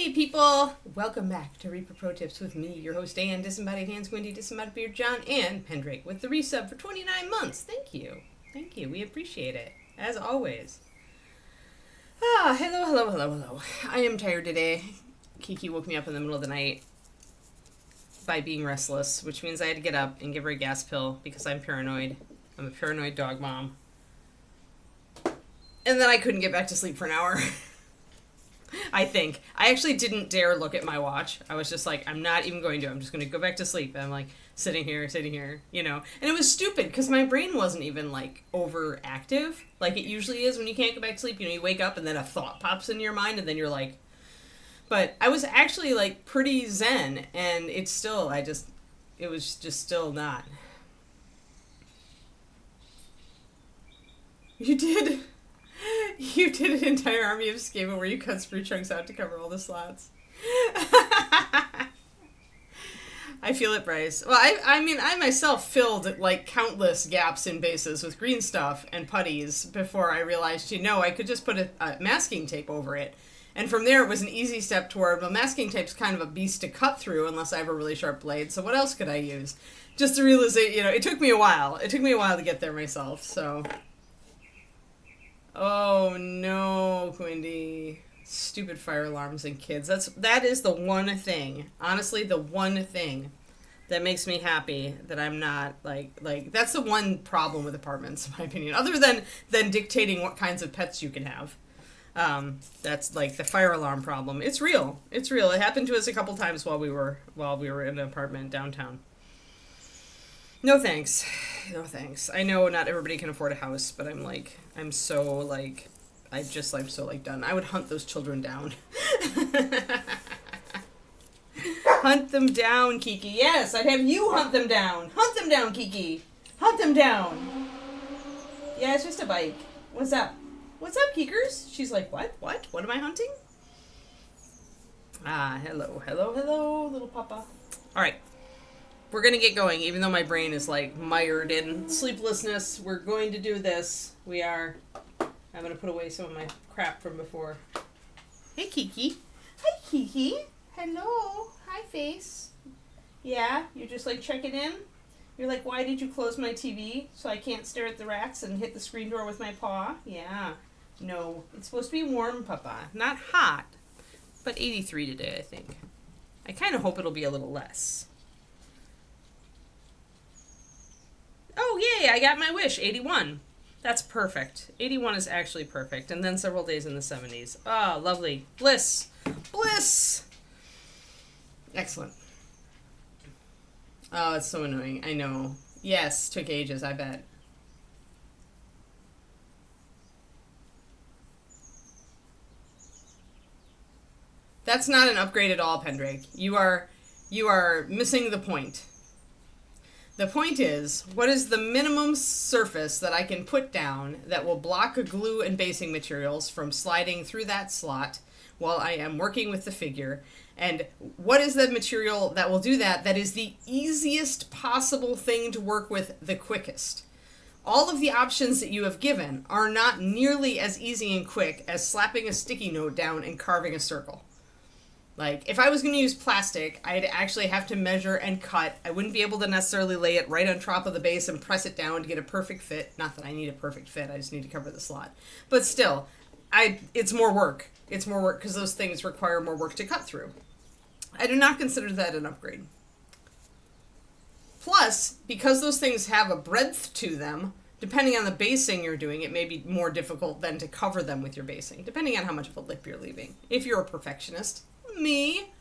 Hey people! Welcome back to Reaper Pro Tips with me, your host Dan, Disembodied Hands, Wendy, Disembodied Beard John, and Pendrake with the resub for 29 months. Thank you. Thank you. We appreciate it. As always. Hello. I am tired today. Kiki woke me up in the middle of the night by being restless, which means I had to get up and give her a gas pill because I'm paranoid. I'm a paranoid dog mom. And then I couldn't get back to sleep for an hour. I think. I actually didn't dare look at my watch. I was just like, I'm not even going to. I'm just going to go back to sleep. And I'm like, sitting here, you know. And it was stupid because my brain wasn't even like overactive like it usually is when you can't go back to sleep. You know, you wake up and then a thought pops in your mind and then you're like... But I was actually like pretty zen, and it's still, it was just still not. You did? You did an entire army of schema where you cut sprue chunks out to cover all the slots. I feel it, Bryce. Well, I mean, I myself filled like countless gaps in bases with green stuff and putties before I realized, I could just put a masking tape over it. And from there, it was an easy step toward, well, masking tape's kind of a beast to cut through unless I have a really sharp blade, so what else could I use? Just to realize, it took me a while. It took me a while to get there myself, so... Oh no, Quindy. Stupid fire alarms and kids. That is the one thing, honestly, the one thing that makes me happy that I'm not, like that's the one problem with apartments, in my opinion, other than dictating what kinds of pets you can have. That's like the fire alarm problem. It's real. It's real. It happened to us a couple times while we were in an apartment downtown. No thanks. No thanks. I know not everybody can afford a house, but I'm so done. I would hunt those children down. Hunt them down, Kiki. Yes, I'd have you hunt them down. Hunt them down, Kiki. Hunt them down. Yeah, it's just a bike. What's up? What's up, Keekers? She's like, what? What am I hunting? Hello, little papa. All right. We're going to get going, even though my brain is, mired in sleeplessness. We're going to do this. We are. I'm going to put away some of my crap from before. Hey, Kiki. Hi, Kiki. Hello. Hi, face. Yeah? You're just, checking in? You're like, why did you close my TV so I can't stare at the rats and hit the screen door with my paw? Yeah. No. It's supposed to be warm, Papa. Not hot. But 83 today, I think. I kind of hope it'll be a little less. Oh, yay, I got my wish, 81. That's perfect. 81 is actually perfect. And then several days in the 70s. Oh, lovely. Bliss. Bliss! Excellent. Oh, it's so annoying. I know. Yes, took ages, I bet. That's not an upgrade at all, Pendrake. You are missing the point. The point is, what is the minimum surface that I can put down that will block glue and basing materials from sliding through that slot while I am working with the figure? And what is the material that will do that is the easiest possible thing to work with the quickest? All of the options that you have given are not nearly as easy and quick as slapping a sticky note down and carving a circle. If I was going to use plastic, I'd actually have to measure and cut. I wouldn't be able to necessarily lay it right on top of the base and press it down to get a perfect fit. Not that I need a perfect fit, I just need to cover the slot. But still, it's more work. It's more work because those things require more work to cut through. I do not consider that an upgrade. Plus, because those things have a breadth to them, depending on the basing you're doing, it may be more difficult than to cover them with your basing, depending on how much of a lip you're leaving. If you're a perfectionist. Me.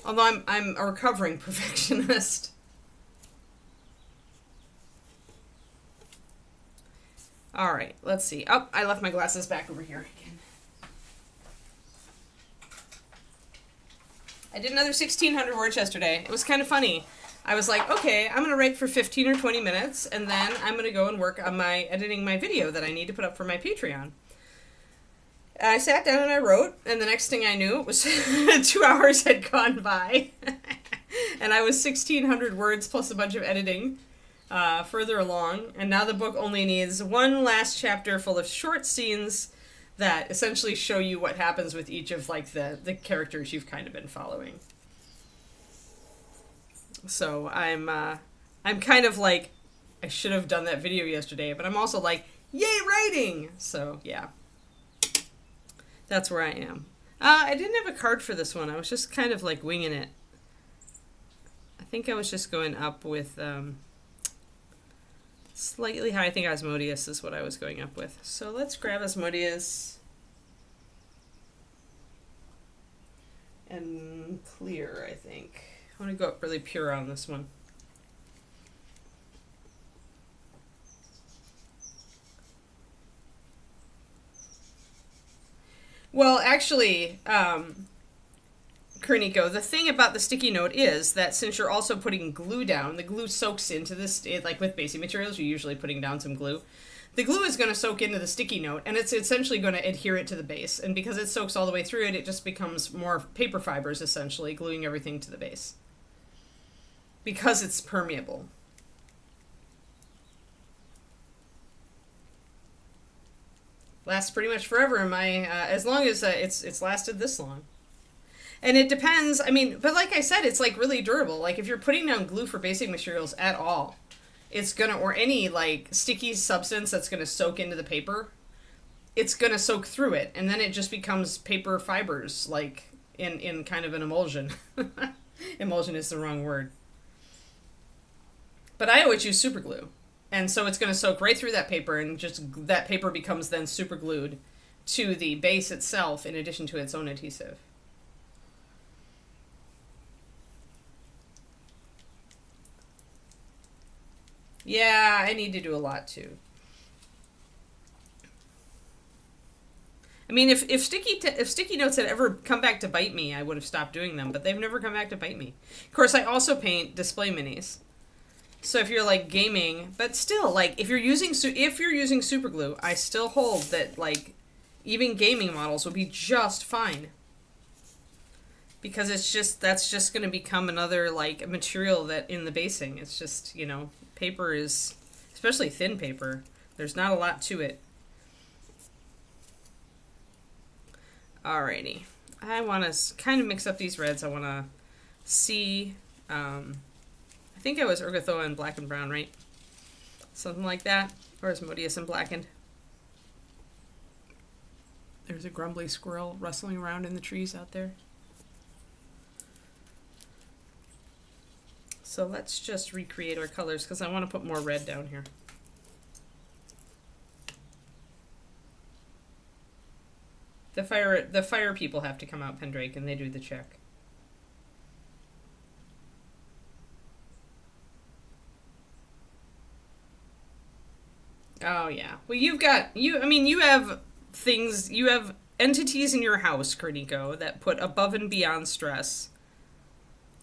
Although I'm a recovering perfectionist. Alright, let's see. Oh, I left my glasses back over here again. I did another 1,600 words yesterday. It was kind of funny. I was like, okay, I'm going to write for 15 or 20 minutes, and then I'm going to go and work on editing my video that I need to put up for my Patreon. I sat down and I wrote, and the next thing I knew, it was 2 hours had gone by. And I was 1,600 words plus a bunch of editing further along. And now the book only needs one last chapter full of short scenes that essentially show you what happens with each of like the characters you've kind of been following. So I'm kind of like, I should have done that video yesterday, but I'm also like, yay, writing! So yeah, that's where I am. I didn't have a card for this one. I was just kind of like winging it. I think I was just going up with slightly high. I think Asmodeus is what I was going up with. So let's grab Asmodeus and clear, I think. I want to go up really pure on this one. Well, actually, Kerniko, the thing about the sticky note is that since you're also putting glue down, the glue soaks into this, like with basic materials, you're usually putting down some glue. The glue is going to soak into the sticky note, and it's essentially going to adhere it to the base. And because it soaks all the way through it, it just becomes more paper fibers, essentially, gluing everything to the base. Because it's permeable. Lasts pretty much forever in my, as long as it's lasted this long. And it depends, I mean, but like I said, it's like really durable. Like if you're putting down glue for basic materials at all, it's gonna, or any like sticky substance that's gonna soak into the paper, it's gonna soak through it. And then it just becomes paper fibers, like in kind of an emulsion. Emulsion is the wrong word. But I always use super glue. And so it's going to soak right through that paper, and just that paper becomes then super glued to the base itself in addition to its own adhesive. Yeah, I need to do a lot too. I mean, if sticky notes had ever come back to bite me, I would have stopped doing them, but they've never come back to bite me. Of course, I also paint display minis. So if you're like gaming, but still, like if you're using super glue, I still hold that like even gaming models would be just fine. Because that's just going to become another like material that in the basing. It's just, you know, paper is, especially thin paper, there's not a lot to it. Alrighty. I want to kind of mix up these reds. I want to see, I think it was Urgathoa and black and brown, right? Something like that. Or Asmodeus and blackened. There's a grumbly squirrel rustling around in the trees out there. So let's just recreate our colors because I want to put more red down here. The fire people have to come out, Pendrake, and they do the check. Oh yeah. Well, you have things, you have entities in your house, Kerniko, that put above and beyond stress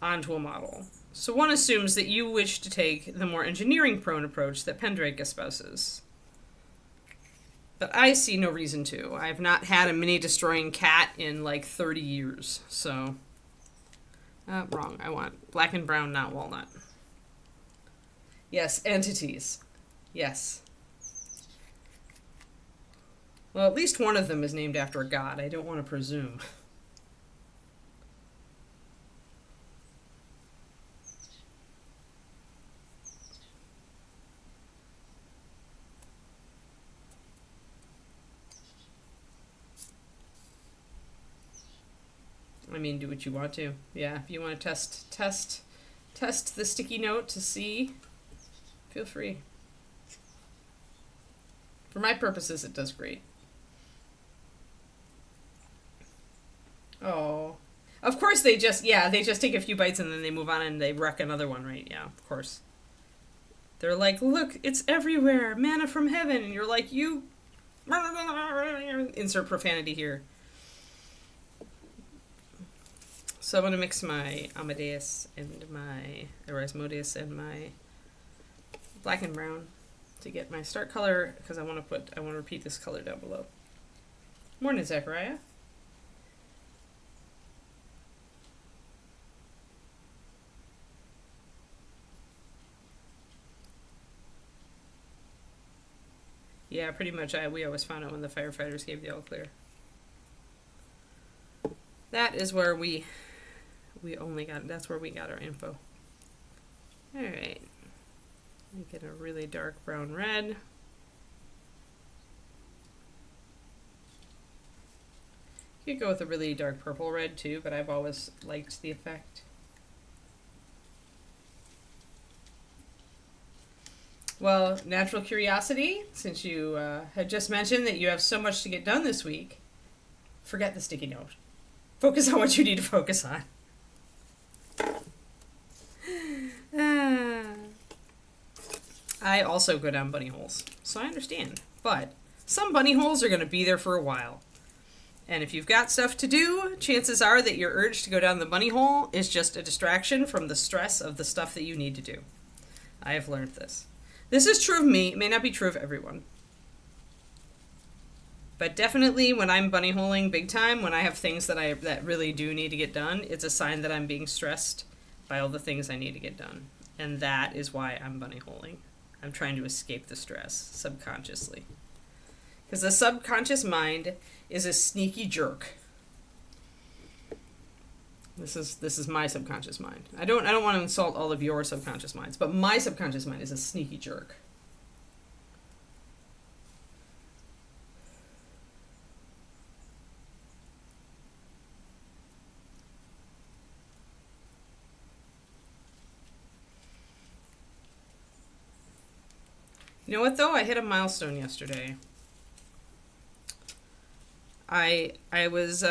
onto a model. So one assumes that you wish to take the more engineering-prone approach that Pendrake espouses. But I see no reason to. I've not had a mini-destroying cat in like 30 years, so... wrong. I want black and brown, not walnut. Yes, entities. Yes. Well, at least one of them is named after a god. I don't want to presume. I mean, do what you want to. Yeah, if you want to test the sticky note to see, feel free. For my purposes, it does great. Oh. Of course they just take a few bites and then they move on and they wreck another one, right? Yeah, of course. They're like, look, it's everywhere, manna from heaven. And you're like, you... Insert profanity here. So I'm going to mix my Asmodeus and my black and brown to get my start color, because I want to repeat this color down below. Morning, Zachariah. Yeah, pretty much. We always found out when the firefighters gave the all clear. That is where that's where we got our info. All right. Make it a really dark brown red. You could go with a really dark purple red too, but I've always liked the effect. Well, natural curiosity, since you had just mentioned that you have so much to get done this week, forget the sticky note. Focus on what you need to focus on. I also go down bunny holes, so I understand. But some bunny holes are going to be there for a while. And if you've got stuff to do, chances are that your urge to go down the bunny hole is just a distraction from the stress of the stuff that you need to do. I have learned this. This is true of me. It may not be true of everyone. But definitely when I'm bunny holing big time, when I have things that really do need to get done, it's a sign that I'm being stressed by all the things I need to get done. And that is why I'm bunny holing. I'm trying to escape the stress subconsciously. Because the subconscious mind is a sneaky jerk. This is my subconscious mind. I don't want to insult all of your subconscious minds, but my subconscious mind is a sneaky jerk. You know what though? I hit a milestone yesterday. I was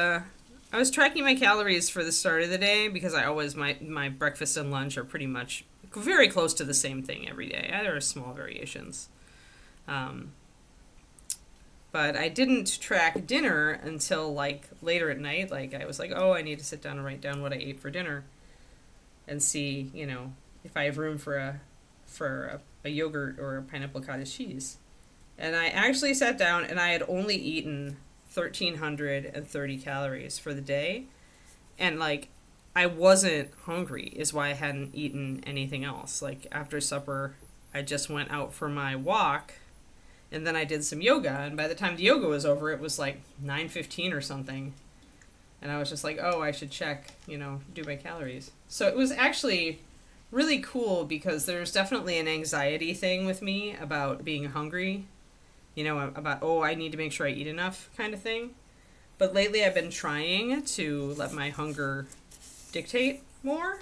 tracking my calories for the start of the day because I always my breakfast and lunch are pretty much very close to the same thing every day. There are small variations. But I didn't track dinner until like later at night. Like I was like, oh, I need to sit down and write down what I ate for dinner and see, if I have room for a yogurt or a pineapple cottage cheese. And I actually sat down and I had only eaten 1,330 calories for the day. And like, I wasn't hungry is why I hadn't eaten anything else. Like after supper, I just went out for my walk and then I did some yoga. And by the time the yoga was over, it was like 9:15 or something. And I was just like, oh, I should check, do my calories. So it was actually really cool because there's definitely an anxiety thing with me about being hungry. About, oh, I need to make sure I eat enough kind of thing. But lately I've been trying to let my hunger dictate more.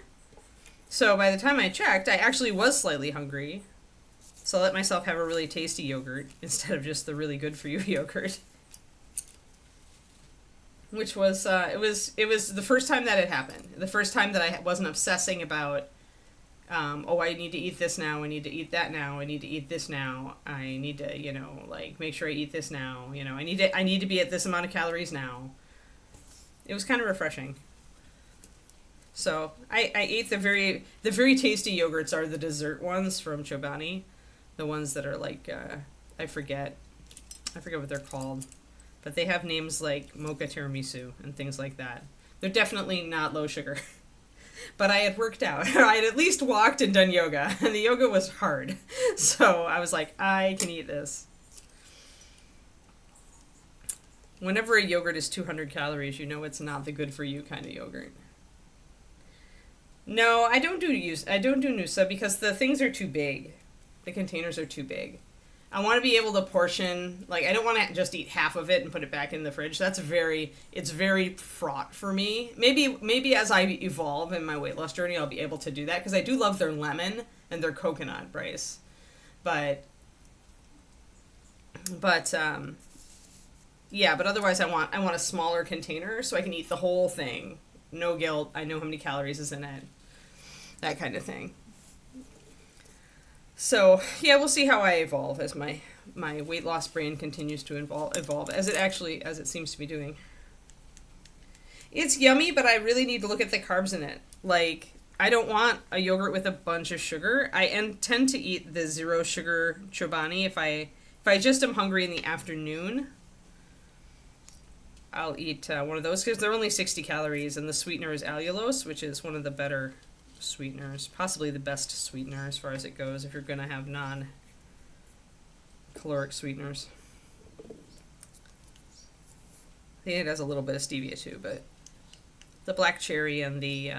So by the time I checked, I actually was slightly hungry. So I let myself have a really tasty yogurt instead of just the really good for you yogurt. Which was, it was the first time that it happened. The first time that I wasn't obsessing about I need to eat this now, I need to eat that now, I need to eat this now, I need to, make sure I eat this now, I need to be at this amount of calories now. It was kind of refreshing. So, I ate the very tasty yogurts are the dessert ones from Chobani. The ones that are like, I forget what they're called. But they have names like mocha tiramisu and things like that. They're definitely not low sugar. But I had worked out. I had at least walked and done yoga. And the yoga was hard. So I was like, I can eat this. Whenever a yogurt is 200 calories, it's not the good for you kind of yogurt. No, I don't do Noosa because the things are too big. The containers are too big. I want to be able to portion, I don't want to just eat half of it and put it back in the fridge. It's very fraught for me. Maybe as I evolve in my weight loss journey, I'll be able to do that because I do love their lemon and their coconut, Bryce. But otherwise I want a smaller container so I can eat the whole thing. No guilt. I know how many calories is in it. That kind of thing. So, yeah, we'll see how I evolve as my weight loss brain continues to evolve, as it seems to be doing. It's yummy, but I really need to look at the carbs in it. I don't want a yogurt with a bunch of sugar. I tend to eat the zero sugar Chobani if I just am hungry in the afternoon. I'll eat one of those because they're only 60 calories, and the sweetener is allulose, which is one of the better sweeteners, possibly the best sweetener as far as it goes if you're going to have non-carb caloric sweeteners. I think it has a little bit of stevia too, but the black cherry and the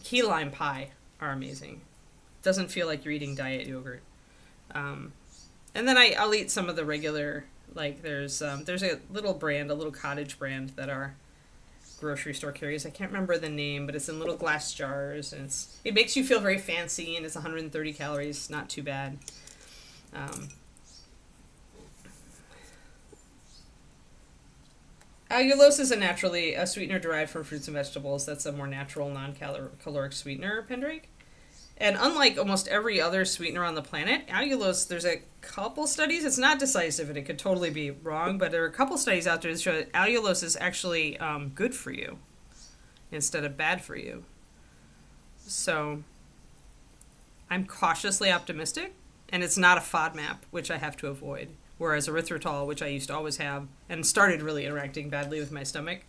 key lime pie are amazing. Doesn't feel like you're eating diet yogurt. And then I'll eat some of the regular, like there's a little brand, a little cottage brand that our grocery store carries. I can't remember the name, but it's in little glass jars, and it makes you feel very fancy, and it's 130 calories, not too bad. Allulose is a sweetener derived from fruits and vegetables. That's a more natural, non-caloric sweetener, Pendrake. And unlike almost every other sweetener on the planet, allulose, there's a couple studies, it's not decisive and it could totally be wrong, but there are a couple studies out there that show that allulose is actually good for you instead of bad for you. So I'm cautiously optimistic, and it's not a FODMAP, which I have to avoid. Whereas erythritol, which I used to always have, and started really interacting badly with my stomach,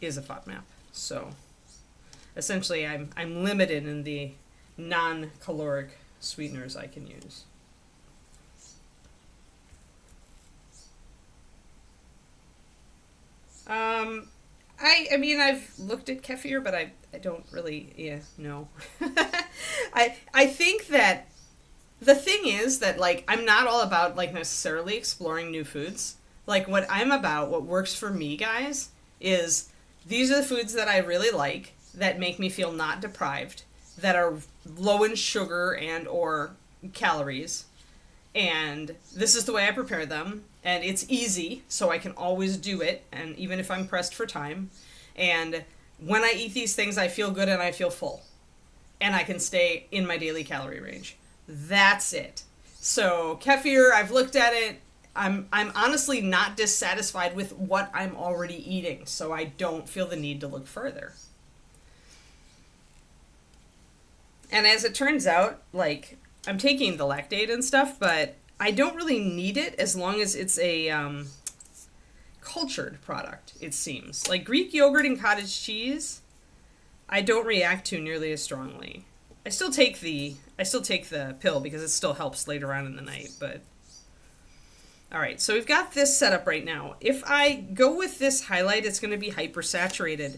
is a FODMAP. So essentially, I'm limited in the non-caloric sweeteners I can use. I mean, I've looked at kefir, but I don't really, no. I think that the thing is that, like, I'm not all about, like, necessarily exploring new foods. Like, what works for me, guys, is these are the foods that I really like, that make me feel not deprived, that are low in sugar and or calories, and this is the way I prepare them, and it's easy, so I can always do it, and even if I'm pressed for time, and when I eat these things, I feel good and I feel full, and I can stay in my daily calorie range. That's it. So kefir, I've looked at it, I'm honestly not dissatisfied with what I'm already eating, so I don't feel the need to look further. And as it turns out, like, I'm taking the lactate and stuff, but I don't really need it as long as it's a cultured product, it seems. Like Greek yogurt and cottage cheese, I don't react to nearly as strongly. I still take the pill because it still helps later on in the night, but alright, so we've got this set up right now. If I go with this highlight, it's going to be hypersaturated.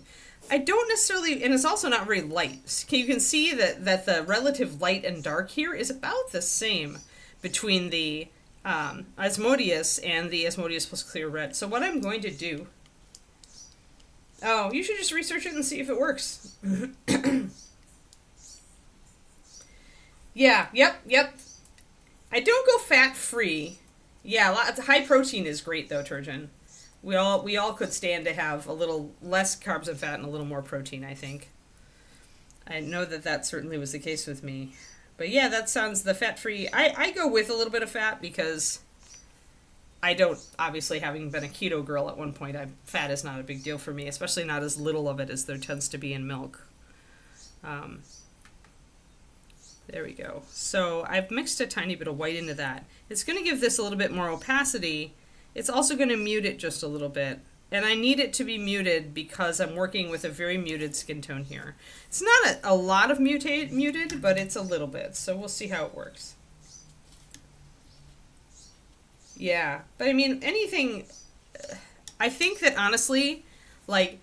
I don't necessarily, and it's also not very light. You can see that the relative light and dark here is about the same between the Asmodeus and the Asmodeus plus clear red. So what I'm going to do, you should just research it and see if it works. Yeah, yep. I don't go fat-free. Yeah, high protein is great though, Turgeon. We all could stand to have a little less carbs and fat and a little more protein, I think. I know that certainly was the case with me. But yeah, that sounds the fat-free. I go with a little bit of fat because I don't, obviously having been a keto girl at one point, fat is not a big deal for me, especially not as little of it as there tends to be in milk. There we go. So I've mixed a tiny bit of white into that. It's going to give this a little bit more opacity. It's also going to mute it just a little bit. And I need it to be muted because I'm working with a very muted skin tone here. It's not a lot of muted, but it's a little bit. So we'll see how it works. Yeah, but I mean, anything, I think that honestly, like,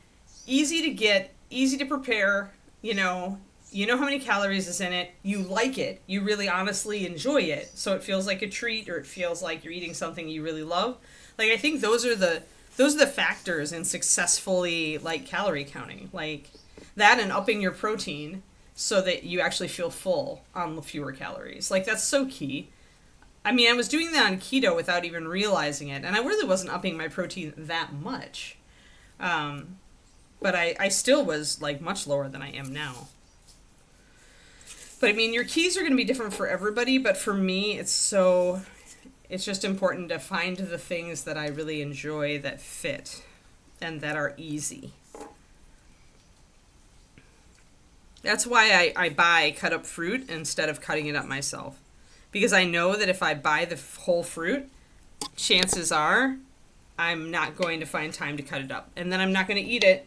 easy to get, easy to prepare, you know how many calories is in it, you like it, you really honestly enjoy it, so it feels like a treat, or it feels like you're eating something you really love. Like, I think those are the factors in successfully, like, calorie counting. Like, that and upping your protein so that you actually feel full on the fewer calories. Like, that's so key. I mean, I was doing that on keto without even realizing it, and I really wasn't upping my protein that much. But I still was, like, much lower than I am now. But I mean, your keys are going to be different for everybody, but for me, it's just important to find the things that I really enjoy that fit and that are easy. That's why I buy cut up fruit instead of cutting it up myself. Because I know that if I buy the whole fruit, chances are I'm not going to find time to cut it up. And then I'm not going to eat it.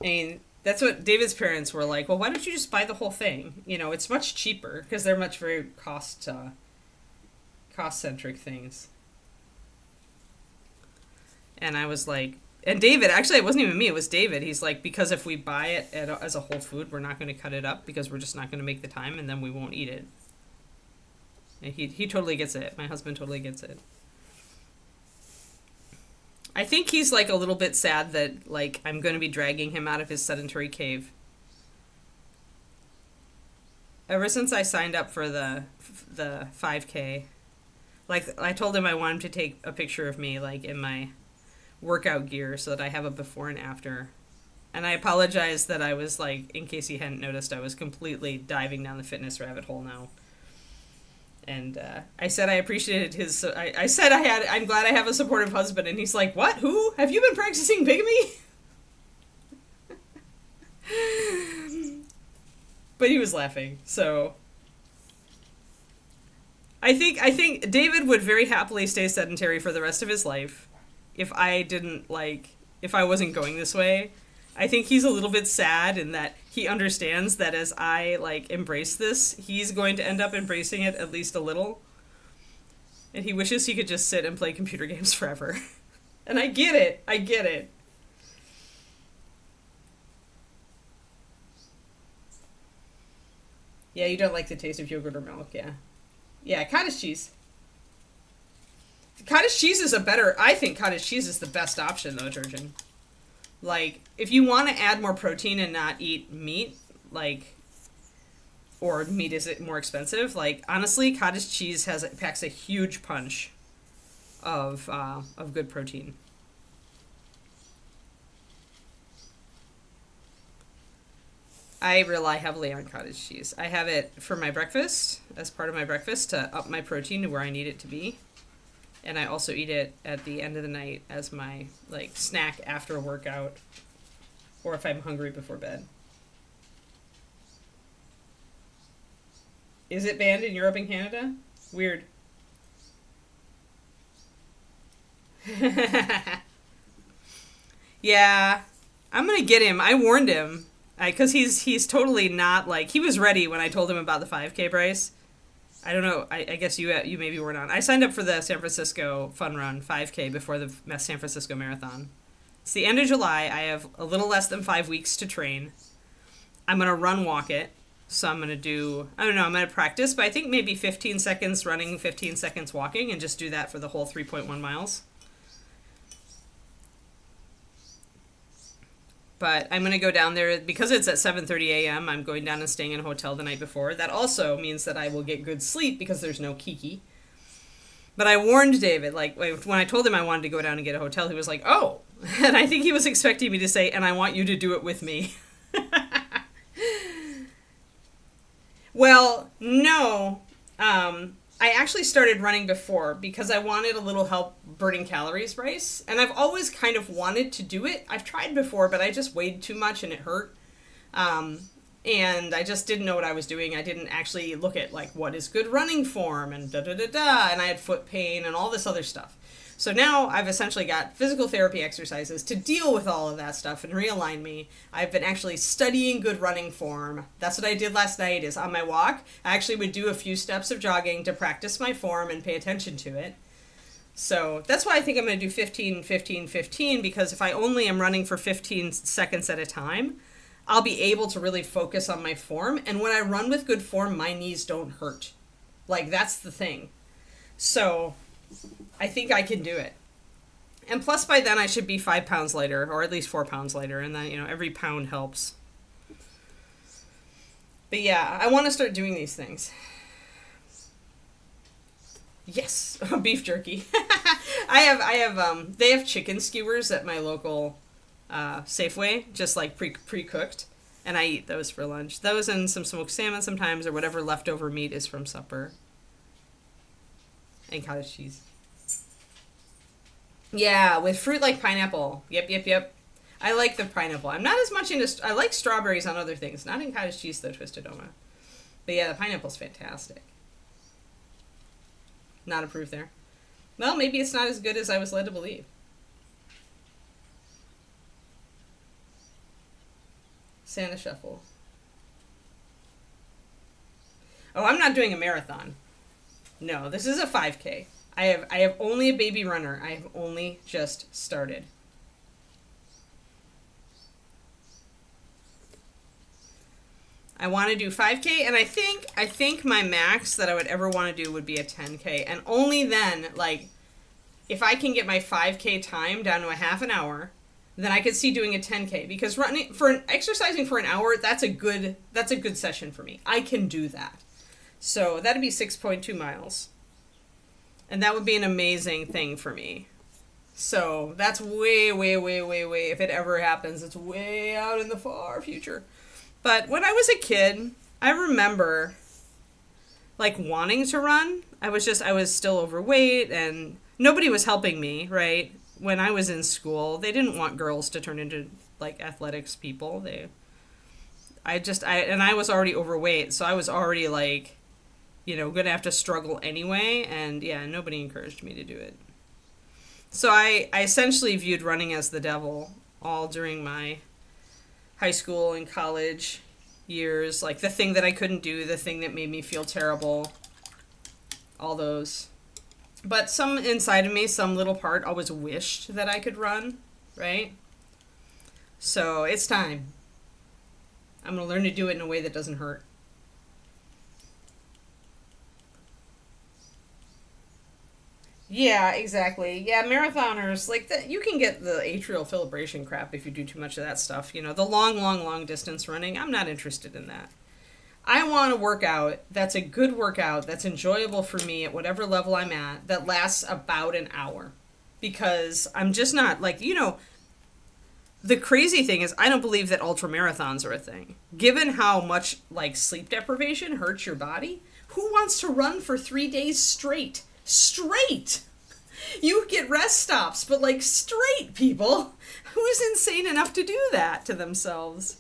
I mean, That's what David's parents were like. Well, why don't you just buy the whole thing? You know, it's much cheaper because they're much very cost-centric things. And I was like, and David, actually, it wasn't even me, it was David. He's like, because if we buy it as a whole food, we're not going to cut it up because we're just not going to make the time and then we won't eat it. And he totally gets it. My husband totally gets it. I think he's like a little bit sad that like I'm going to be dragging him out of his sedentary cave. Ever since I signed up for the 5K, like I told him I want him to take a picture of me like in my workout gear so that I have a before and after. And I apologize that I was like, in case he hadn't noticed, I was completely diving down the fitness rabbit hole now. And I said I appreciated his. I said I'm glad I have a supportive husband, and he's like, "What? Who? Have you been practicing bigamy?" But he was laughing, so I think David would very happily stay sedentary for the rest of his life if I wasn't going this way. I think he's a little bit sad in that he understands that as I like embrace this, he's going to end up embracing it at least a little. And he wishes he could just sit and play computer games forever. And I get it. I get it. Yeah, you don't like the taste of yogurt or milk, yeah. Yeah, cottage cheese. Cottage cheese is I think cottage cheese is the best option though, Turgeon. Like, if you want to add more protein and not eat meat, like, or meat is more expensive, like, honestly, cottage cheese packs a huge punch of good protein. I rely heavily on cottage cheese. I have it for my breakfast, as part of my breakfast, to up my protein to where I need it to be. And I also eat it at the end of the night as my, like, snack after a workout. Or if I'm hungry before bed. Is it banned in Europe and Canada? Weird. Yeah. I'm gonna get him. I warned him. Because he's totally not, like... He was ready when I told him about the 5K, Bryce. I don't know. I guess you maybe weren't on. I signed up for the San Francisco Fun Run 5K before the San Francisco Marathon. It's the end of July. I have a little less than 5 weeks to train. I'm going to walk it. So I'm going to do, I don't know, I'm going to practice, but I think maybe 15 seconds running, 15 seconds walking, and just do that for the whole 3.1 miles. But I'm going to go down there, because it's at 7:30 a.m., I'm going down and staying in a hotel the night before. That also means that I will get good sleep, because there's no Kiki. But I warned David, like, when I told him I wanted to go down and get a hotel, he was like, oh! And I think he was expecting me to say, and I want you to do it with me. Well, no. I actually started running before because I wanted a little help burning calories, Bryce. And I've always kind of wanted to do it. I've tried before, but I just weighed too much and it hurt. And I just didn't know what I was doing. I didn't actually look at, like, what is good running form and da-da-da-da. And I had foot pain and all this other stuff. So now I've essentially got physical therapy exercises to deal with all of that stuff and realign me. I've been actually studying good running form. That's what I did last night, is on my walk, I actually would do a few steps of jogging to practice my form and pay attention to it. So that's why I think I'm going to do 15, 15, 15, because if I only am running for 15 seconds at a time, I'll be able to really focus on my form. And when I run with good form, my knees don't hurt. Like, that's the thing. So I think I can do it. And plus by then I should be 5 pounds lighter, or at least 4 pounds lighter, and then, you know, every pound helps. But yeah, I want to start doing these things. Yes, beef jerky. They have chicken skewers at my local Safeway, just like pre-cooked, and I eat those for lunch. Those and some smoked salmon sometimes, or whatever leftover meat is from supper. And cottage cheese. Yeah, with fruit like pineapple. Yep. I like the pineapple. I'm not as much into... I like strawberries on other things. Not in cottage cheese, though, Twisted Oma. But yeah, the pineapple's fantastic. Not approved there. Well, maybe it's not as good as I was led to believe. Santa Shuffle. Oh, I'm not doing a marathon. No, this is a 5K. I have only a baby runner. I have only just started. I want to do 5K, and I think my max that I would ever want to do would be a 10K, and only then, like, if I can get my 5K time down to a half an hour, then I could see doing a 10K, because exercising for an hour, that's a good session for me. I can do that. So that'd be 6.2 miles. And that would be an amazing thing for me. So that's way, way, way, way, way, if it ever happens, it's way out in the far future. But when I was a kid, I remember, like, wanting to run. I was still overweight, and nobody was helping me, right? When I was in school, they didn't want girls to turn into, like, athletics people. I was already overweight, so I was already, like, going to have to struggle anyway, and yeah, nobody encouraged me to do it. So I essentially viewed running as the devil all during my high school and college years, like the thing that I couldn't do, the thing that made me feel terrible, all those. But some inside of me, some little part always wished that I could run, right? So it's time. I'm going to learn to do it in a way that doesn't hurt. Yeah, exactly. Yeah, marathoners, like, you can get the atrial fibrillation crap if you do too much of that stuff. The long, long, long distance running, I'm not interested in that. I want a workout that's a good workout, that's enjoyable for me at whatever level I'm at, that lasts about an hour. Because I'm just not, like, the crazy thing is I don't believe that ultra marathons are a thing. Given how much, like, sleep deprivation hurts your body, who wants to run for 3 days straight? Straight! You get rest stops, but, like, straight, people. Who's insane enough to do that to themselves?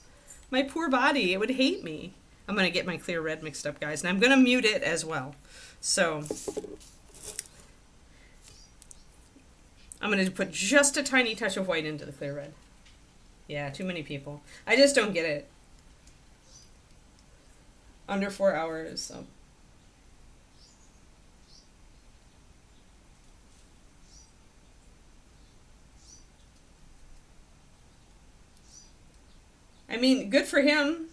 My poor body, it would hate me. I'm going to get my clear red mixed up, guys, and I'm going to mute it as well. So I'm going to put just a tiny touch of white into the clear red. Yeah, too many people. I just don't get it. Under 4 hours, so. I mean, good for him.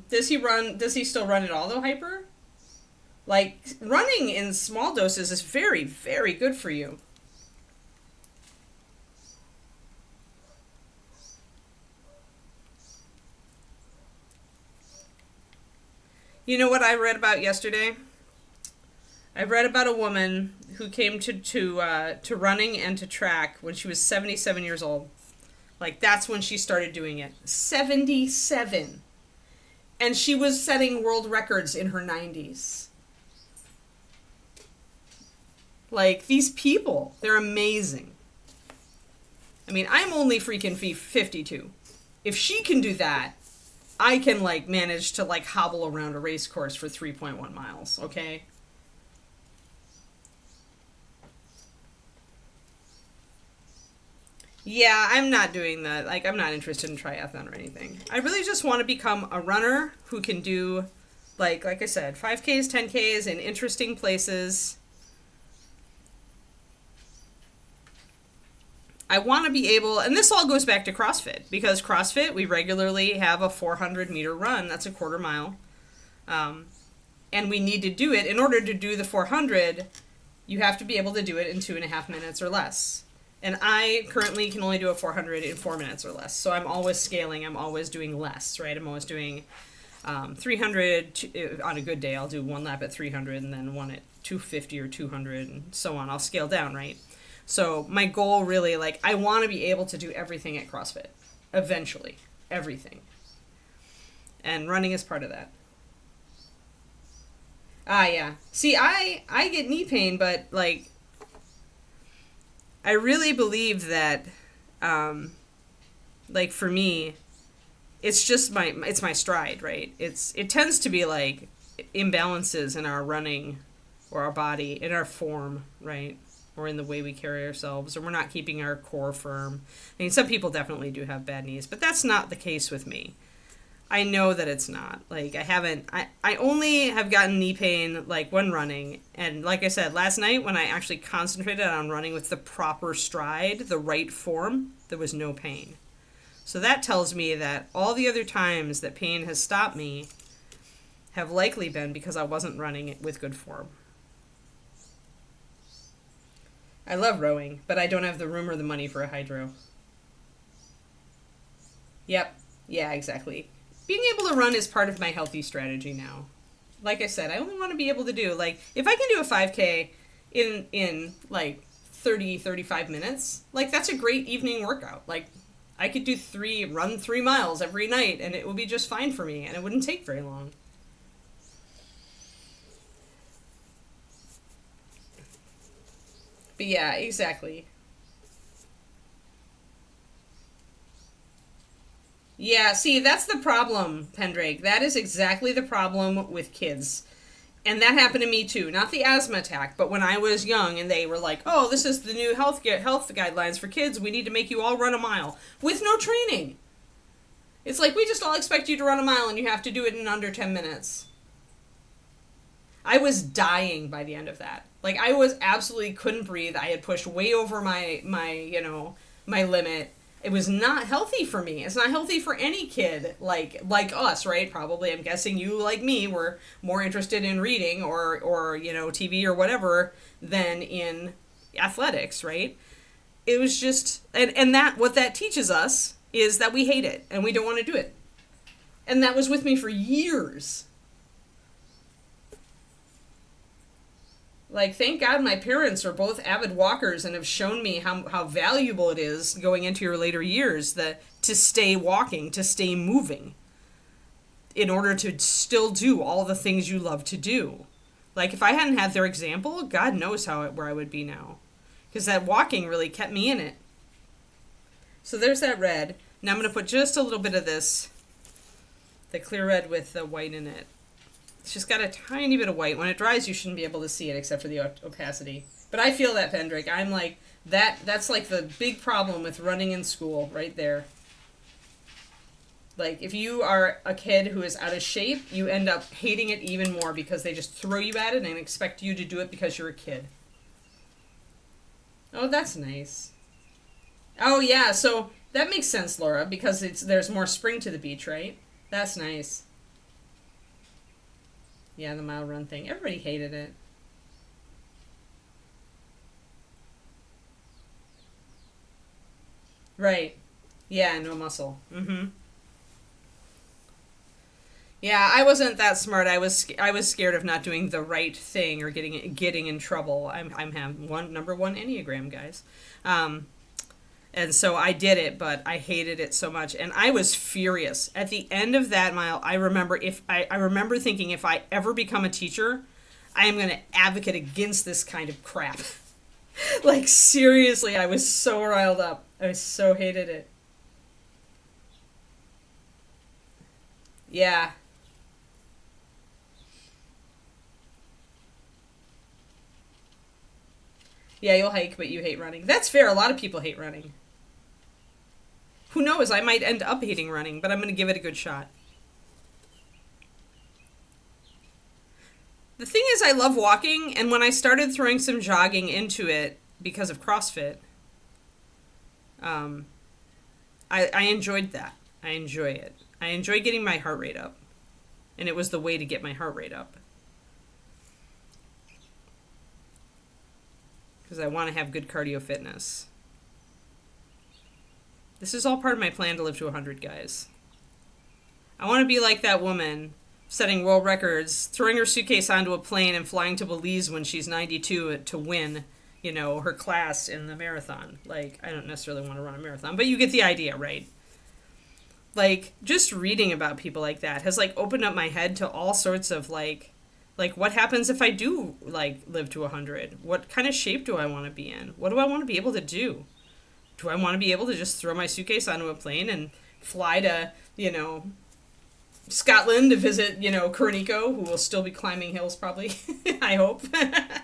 Does he still run at all, though, Hyper? Like, running in small doses is very, very good for you. You know what I read about yesterday? I read about a woman who came to running and to track when she was 77 years old. Like, that's when she started doing it. 77. And she was setting world records in her 90s. Like, these people, they're amazing. I mean, I'm only freaking 52. If she can do that, I can, like, manage to, like, hobble around a race course for 3.1 miles, okay? Yeah, I'm not doing that. Like, I'm not interested in triathlon or anything. I really just want to become a runner who can do, like I said, 5Ks, 10Ks in interesting places. I want to be able, and this all goes back to CrossFit, because CrossFit, we regularly have a 400-meter run. That's a quarter mile. And we need to do it. In order to do the 400, you have to be able to do it in 2.5 minutes or less. And I currently can only do a 400 in 4 minutes or less. So I'm always scaling. I'm always doing less, right? I'm always doing 300. On a good day, I'll do one lap at 300 and then one at 250 or 200 and so on. I'll scale down, right? So my goal really, like, I want to be able to do everything at CrossFit. Eventually. Everything. And running is part of that. Ah, yeah. See, I get knee pain, but, like, I really believe that, like, for me, it's just it's my stride, right? It tends to be, like, imbalances in our running or our body, in our form, right? Or in the way we carry ourselves, or we're not keeping our core firm. I mean, some people definitely do have bad knees, but that's not the case with me. I know that it's not. Like, I only have gotten knee pain, like, when running. And like I said, last night when I actually concentrated on running with the proper stride, the right form, there was no pain. So that tells me that all the other times that pain has stopped me have likely been because I wasn't running it with good form. I love rowing, but I don't have the room or the money for a hydro. Yep. Yeah, exactly. Being able to run is part of my healthy strategy now. Like I said, I only want to be able to do, like, if I can do a 5K in like 30, 35 minutes, like, that's a great evening workout. Like, I could run 3 miles every night and it would be just fine for me and it wouldn't take very long. But yeah, exactly. Yeah, see, that's the problem, Pendrake. That is exactly the problem with kids. And that happened to me too. Not the asthma attack, but when I was young and they were like, oh, this is the new health guidelines for kids. We need to make you all run a mile with no training. It's like, we just all expect you to run a mile and you have to do it in under 10 minutes. I was dying by the end of that. Like, I was absolutely couldn't breathe. I had pushed way over my limit. It was not healthy for me. It's not healthy for any kid like us, right? Probably, I'm guessing you, like me, were more interested in reading or TV or whatever than in athletics, right? It was just, and that, what that teaches us is that we hate it and we don't want to do it. And that was with me for years. Like, thank God my parents are both avid walkers and have shown me how valuable it is going into your later years to stay walking, to stay moving, in order to still do all the things you love to do. Like, if I hadn't had their example, God knows where I would be now. Because that walking really kept me in it. So there's that red. Now I'm going to put just a little bit of this, the clear red with the white in it. It's just got a tiny bit of white. When it dries, you shouldn't be able to see it except for the opacity. But I feel that, Pendrake. I'm like, that's like the big problem with running in school right there. Like, if you are a kid who is out of shape, you end up hating it even more because they just throw you at it and expect you to do it because you're a kid. Oh, that's nice. Oh, yeah, so that makes sense, Laura, because there's more spring to the beach, right? That's nice. Yeah, the mile run thing. Everybody hated it. Right. Yeah, no muscle. Mm-hmm. Yeah, I wasn't that smart. I was scared of not doing the right thing or getting in trouble. I'm number one Enneagram, guys. And so I did it, but I hated it so much, and I was furious. At the end of that mile, I remember thinking, if I ever become a teacher, I am going to advocate against this kind of crap. Like, seriously, I was so riled up. I so hated it. Yeah. Yeah, you'll hike, but you hate running. That's fair. A lot of people hate running. Who knows? I might end up hating running, but I'm going to give it a good shot. The thing is, I love walking, and when I started throwing some jogging into it because of CrossFit, I enjoyed that. I enjoy it. I enjoy getting my heart rate up, and it was the way to get my heart rate up. Because I want to have good cardio fitness. This is all part of my plan to live to 100, guys. I want to be like that woman setting world records, throwing her suitcase onto a plane and flying to Belize when she's 92 to win, her class in the marathon. Like, I don't necessarily want to run a marathon, but you get the idea, right? Like, just reading about people like that has, like, opened up my head to all sorts of, like, what happens if I do, like, live to 100? What kind of shape do I want to be in? What do I want to be able to do? Do I want to be able to just throw my suitcase onto a plane and fly to, Scotland to visit, Kuruniko, who will still be climbing hills probably, I hope. I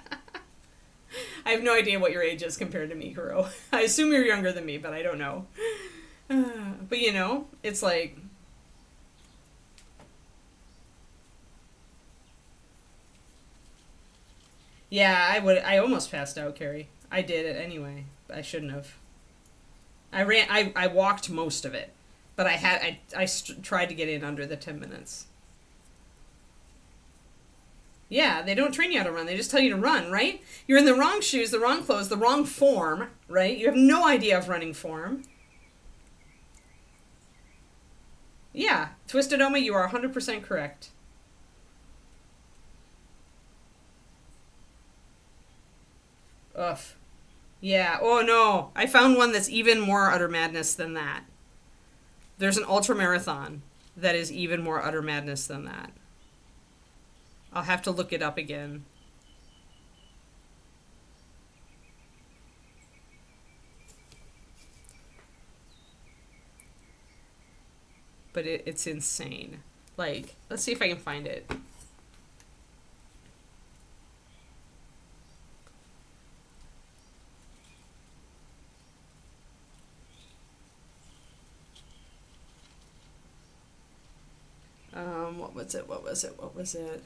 have no idea what your age is compared to me, Kuro. I assume you're younger than me, but I don't know. But, it's like, Yeah, I almost passed out, Carrie. I did it anyway. I shouldn't have. I walked most of it, but tried to get in under the 10 minutes. Yeah, they don't train you how to run. They just tell you to run, right? You're in the wrong shoes, the wrong clothes, the wrong form, right? You have no idea of running form. Yeah, Twisted Oma, you are 100% correct. Ugh. Yeah, oh no. I found one that's even more utter madness than that. There's an ultra marathon that is even more utter madness than that. I'll have to look it up again. But it's insane. Like, let's see if I can find it. What was it? What was it? What was it?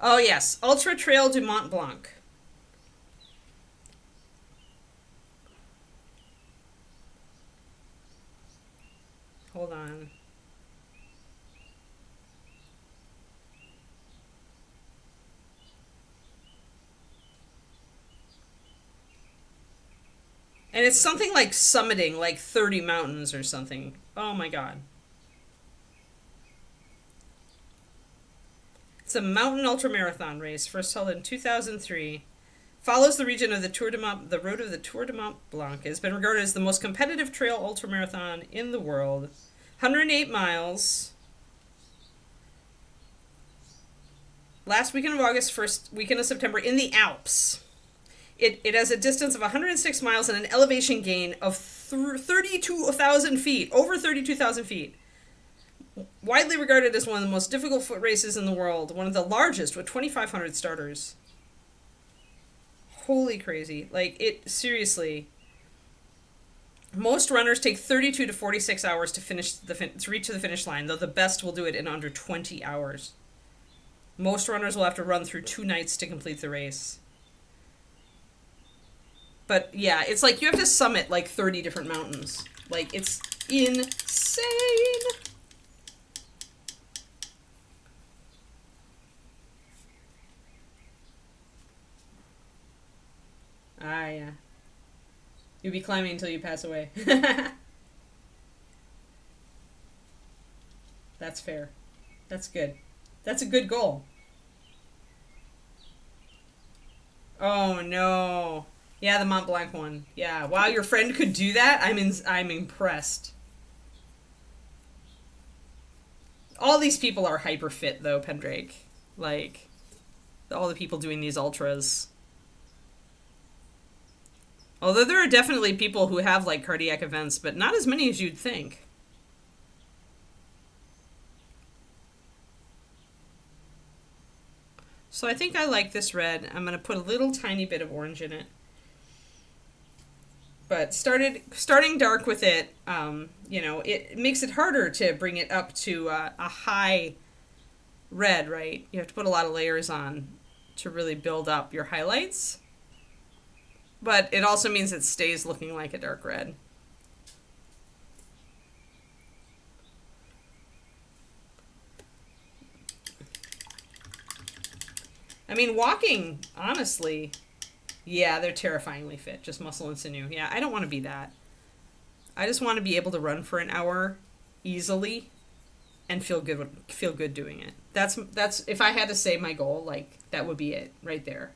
Oh, yes. Ultra Trail du Mont Blanc. Hold on. And it's something like summiting like 30 mountains or something. Oh my god. It's a mountain ultramarathon race, first held in 2003. Follows the region of the road of the Tour de Mont Blanc. It has been regarded as the most competitive trail ultramarathon in the world. 108 miles. Last weekend of August, first weekend of September in the Alps. It has a distance of 106 miles and an elevation gain of 32,000 feet, over 32,000 feet. Widely regarded as one of the most difficult foot races in the world, one of the largest with 2,500 starters. Holy crazy. Like, it, seriously. Most runners take 32 to 46 hours to reach the finish line, though the best will do it in under 20 hours. Most runners will have to run through 2 nights to complete the race. But yeah, it's like you have to summit like 30 different mountains. Like, it's insane. Ah, yeah. You'll be climbing until you pass away. That's fair. That's good. That's a good goal. Oh no. Yeah, the Mont Blanc one. Yeah. Wow, your friend could do that? I'm impressed. All these people are hyper fit though, Pendrake. Like, all the people doing these ultras. Although there are definitely people who have like cardiac events, but not as many as you'd think. So I think I like this red. I'm going to put a little tiny bit of orange in it. But starting dark with it, it makes it harder to bring it up to a high red, right? You have to put a lot of layers on to really build up your highlights. But it also means it stays looking like a dark red. I mean, walking, honestly, yeah, they're terrifyingly fit. Just muscle and sinew. Yeah, I don't want to be that. I just want to be able to run for an hour easily and feel good doing it. That's if I had to say my goal, like, that would be it right there.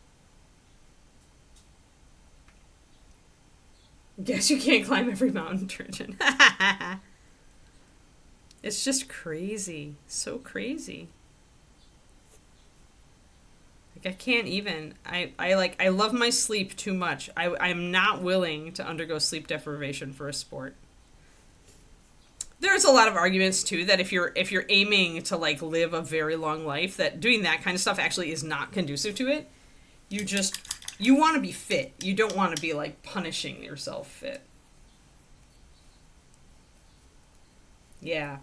Guess you can't climb every mountain, Turgeon. It's just crazy. So crazy. Like, I can't even. I love my sleep too much. I'm not willing to undergo sleep deprivation for a sport. There's a lot of arguments too that if you're aiming to like live a very long life, that doing that kind of stuff actually is not conducive to it. You want to be fit. You don't want to be like punishing yourself fit. Yeah.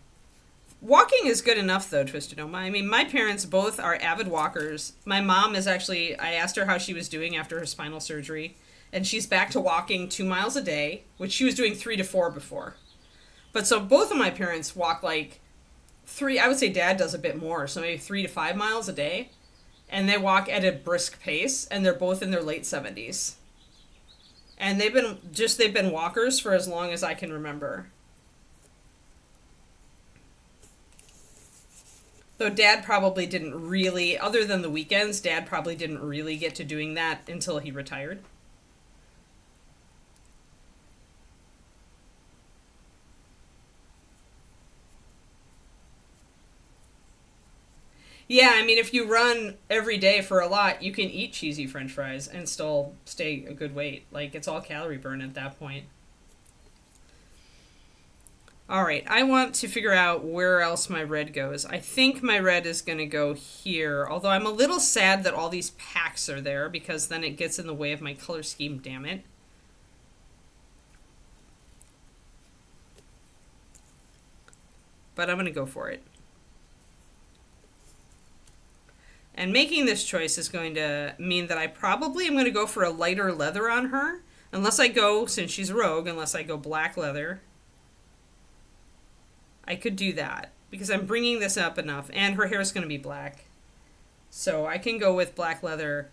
Walking is good enough, though, Twisted Oma. I mean, my parents both are avid walkers. My mom is actually, I asked her how she was doing after her spinal surgery, and she's back to walking 2 miles a day, which she was doing 3 to 4 before. But so both of my parents walk like I would say dad does a bit more, so maybe 3 to 5 miles a day. And they walk at a brisk pace, and they're both in their late 70s. And they've been walkers for as long as I can remember. Though Dad probably didn't really, other than the weekends, Dad probably didn't really get to doing that until he retired. Yeah, I mean, if you run every day for a lot, you can eat cheesy French fries and still stay a good weight. Like, it's all calorie burn at that point. All right, I want to figure out where else my red goes. I think my red is going to go here, although I'm a little sad that all these packs are there because then it gets in the way of my color scheme, damn it. But I'm going to go for it. And making this choice is going to mean that I probably am going to go for a lighter leather on her. Unless I go, since she's a rogue, unless I go black leather. I could do that because I'm bringing this up enough, and her hair is going to be black. So I can go with black leather.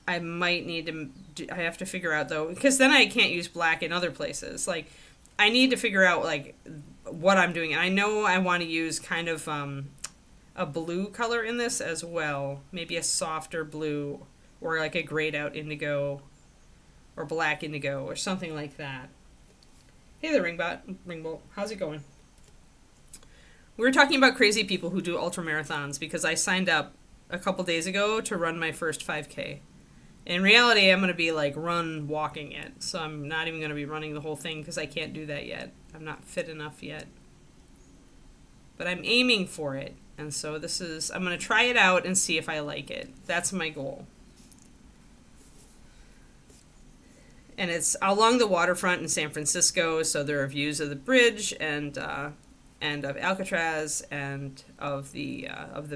I might need to, I have to figure out though, because then I can't use black in other places. Like, I need to figure out like what I'm doing. And I know I want to use kind of a blue color in this as well. Maybe a softer blue or like a grayed out indigo or black indigo or something like that. Hey there, Ringbolt. How's it going? We were talking about crazy people who do ultra marathons because I signed up a couple days ago to run my first 5K. In reality, I'm going to be like walking it. So I'm not even going to be running the whole thing because I can't do that yet. I'm not fit enough yet. But I'm aiming for it. And so I'm going to try it out and see if I like it. That's my goal. And it's along the waterfront in San Francisco, so there are views of the bridge and of Alcatraz and of the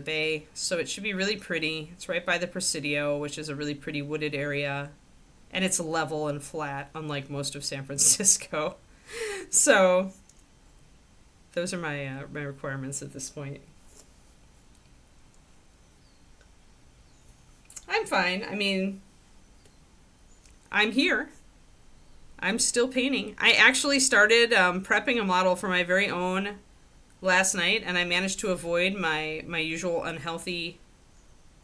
bay. So it should be really pretty. It's right by the Presidio, which is a really pretty wooded area. And it's level and flat, unlike most of San Francisco. So those are my requirements at this point. I'm fine. I mean, I'm here. I'm still painting. I actually started prepping a model for my very own last night, and I managed to avoid my usual unhealthy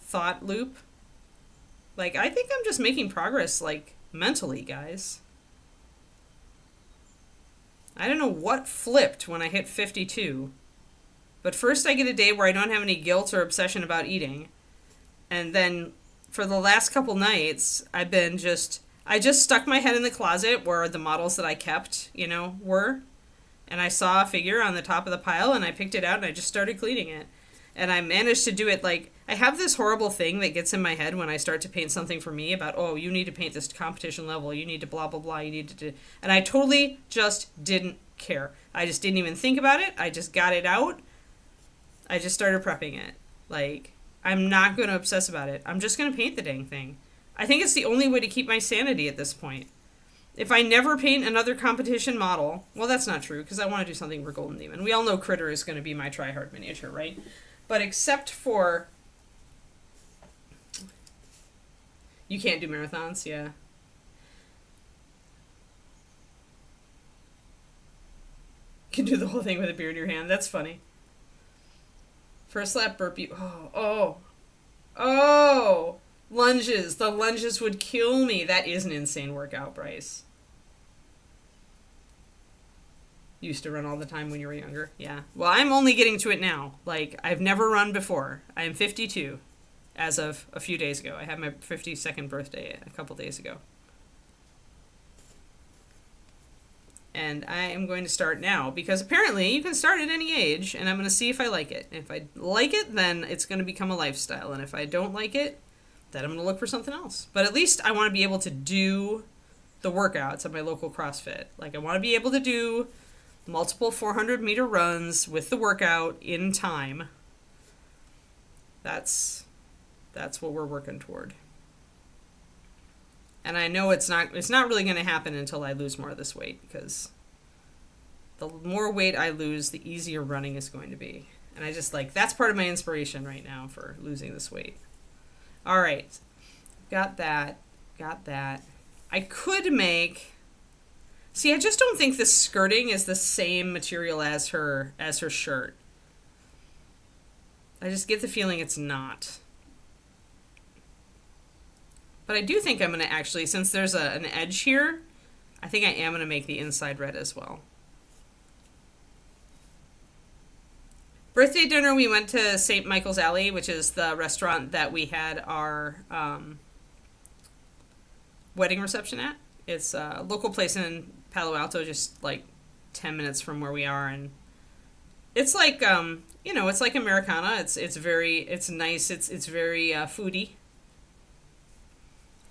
thought loop. Like, I think I'm just making progress, like, mentally, guys. I don't know what flipped when I hit 52. But first I get a day where I don't have any guilt or obsession about eating. And then for the last couple nights, I just stuck my head in the closet where the models that I kept, were. And I saw a figure on the top of the pile, and I picked it out, and I just started cleaning it. And I managed to do it, like, I have this horrible thing that gets in my head when I start to paint something for me about, oh, you need to paint this competition level, you need to blah, blah, blah, you need to do... And I totally just didn't care. I just didn't even think about it. I just got it out. I just started prepping it. Like, I'm not going to obsess about it. I'm just going to paint the dang thing. I think it's the only way to keep my sanity at this point. If I never paint another competition model, well, that's not true, because I want to do something for Golden Demon. We all know Critter is going to be my try-hard miniature, right? But except for... You can't do marathons, yeah. You can do the whole thing with a beer in your hand. That's funny. First lap burpee. Oh! Lunges. The lunges would kill me. That is an insane workout, Bryce. You used to run all the time when you were younger? Yeah. Well, I'm only getting to it now. Like, I've never run before. I am 52 as of a few days ago. I had my 52nd birthday a couple days ago. And I am going to start now, because apparently you can start at any age, and I'm going to see if I like it. If I like it, then it's going to become a lifestyle. And if I don't like it, then I'm going to look for something else. But at least I want to be able to do the workouts at my local CrossFit. Like, I want to be able to do multiple 400-meter runs with the workout in time. That's what we're working toward. And I know it's not really going to happen until I lose more of this weight, because the more weight I lose, the easier running is going to be. And I just that's part of my inspiration right now for losing this weight. All right. Got that. I could make... See, I just don't think the skirting is the same material as her shirt. I just get the feeling it's not. But I do think I'm going to actually, since there's an edge here, I think I am going to make the inside red as well. Birthday dinner, we went to St. Michael's Alley, which is the restaurant that we had our wedding reception at. It's a local place in Palo Alto, just 10 minutes from where we are, and it's it's like Americana. It's nice. It's very foodie.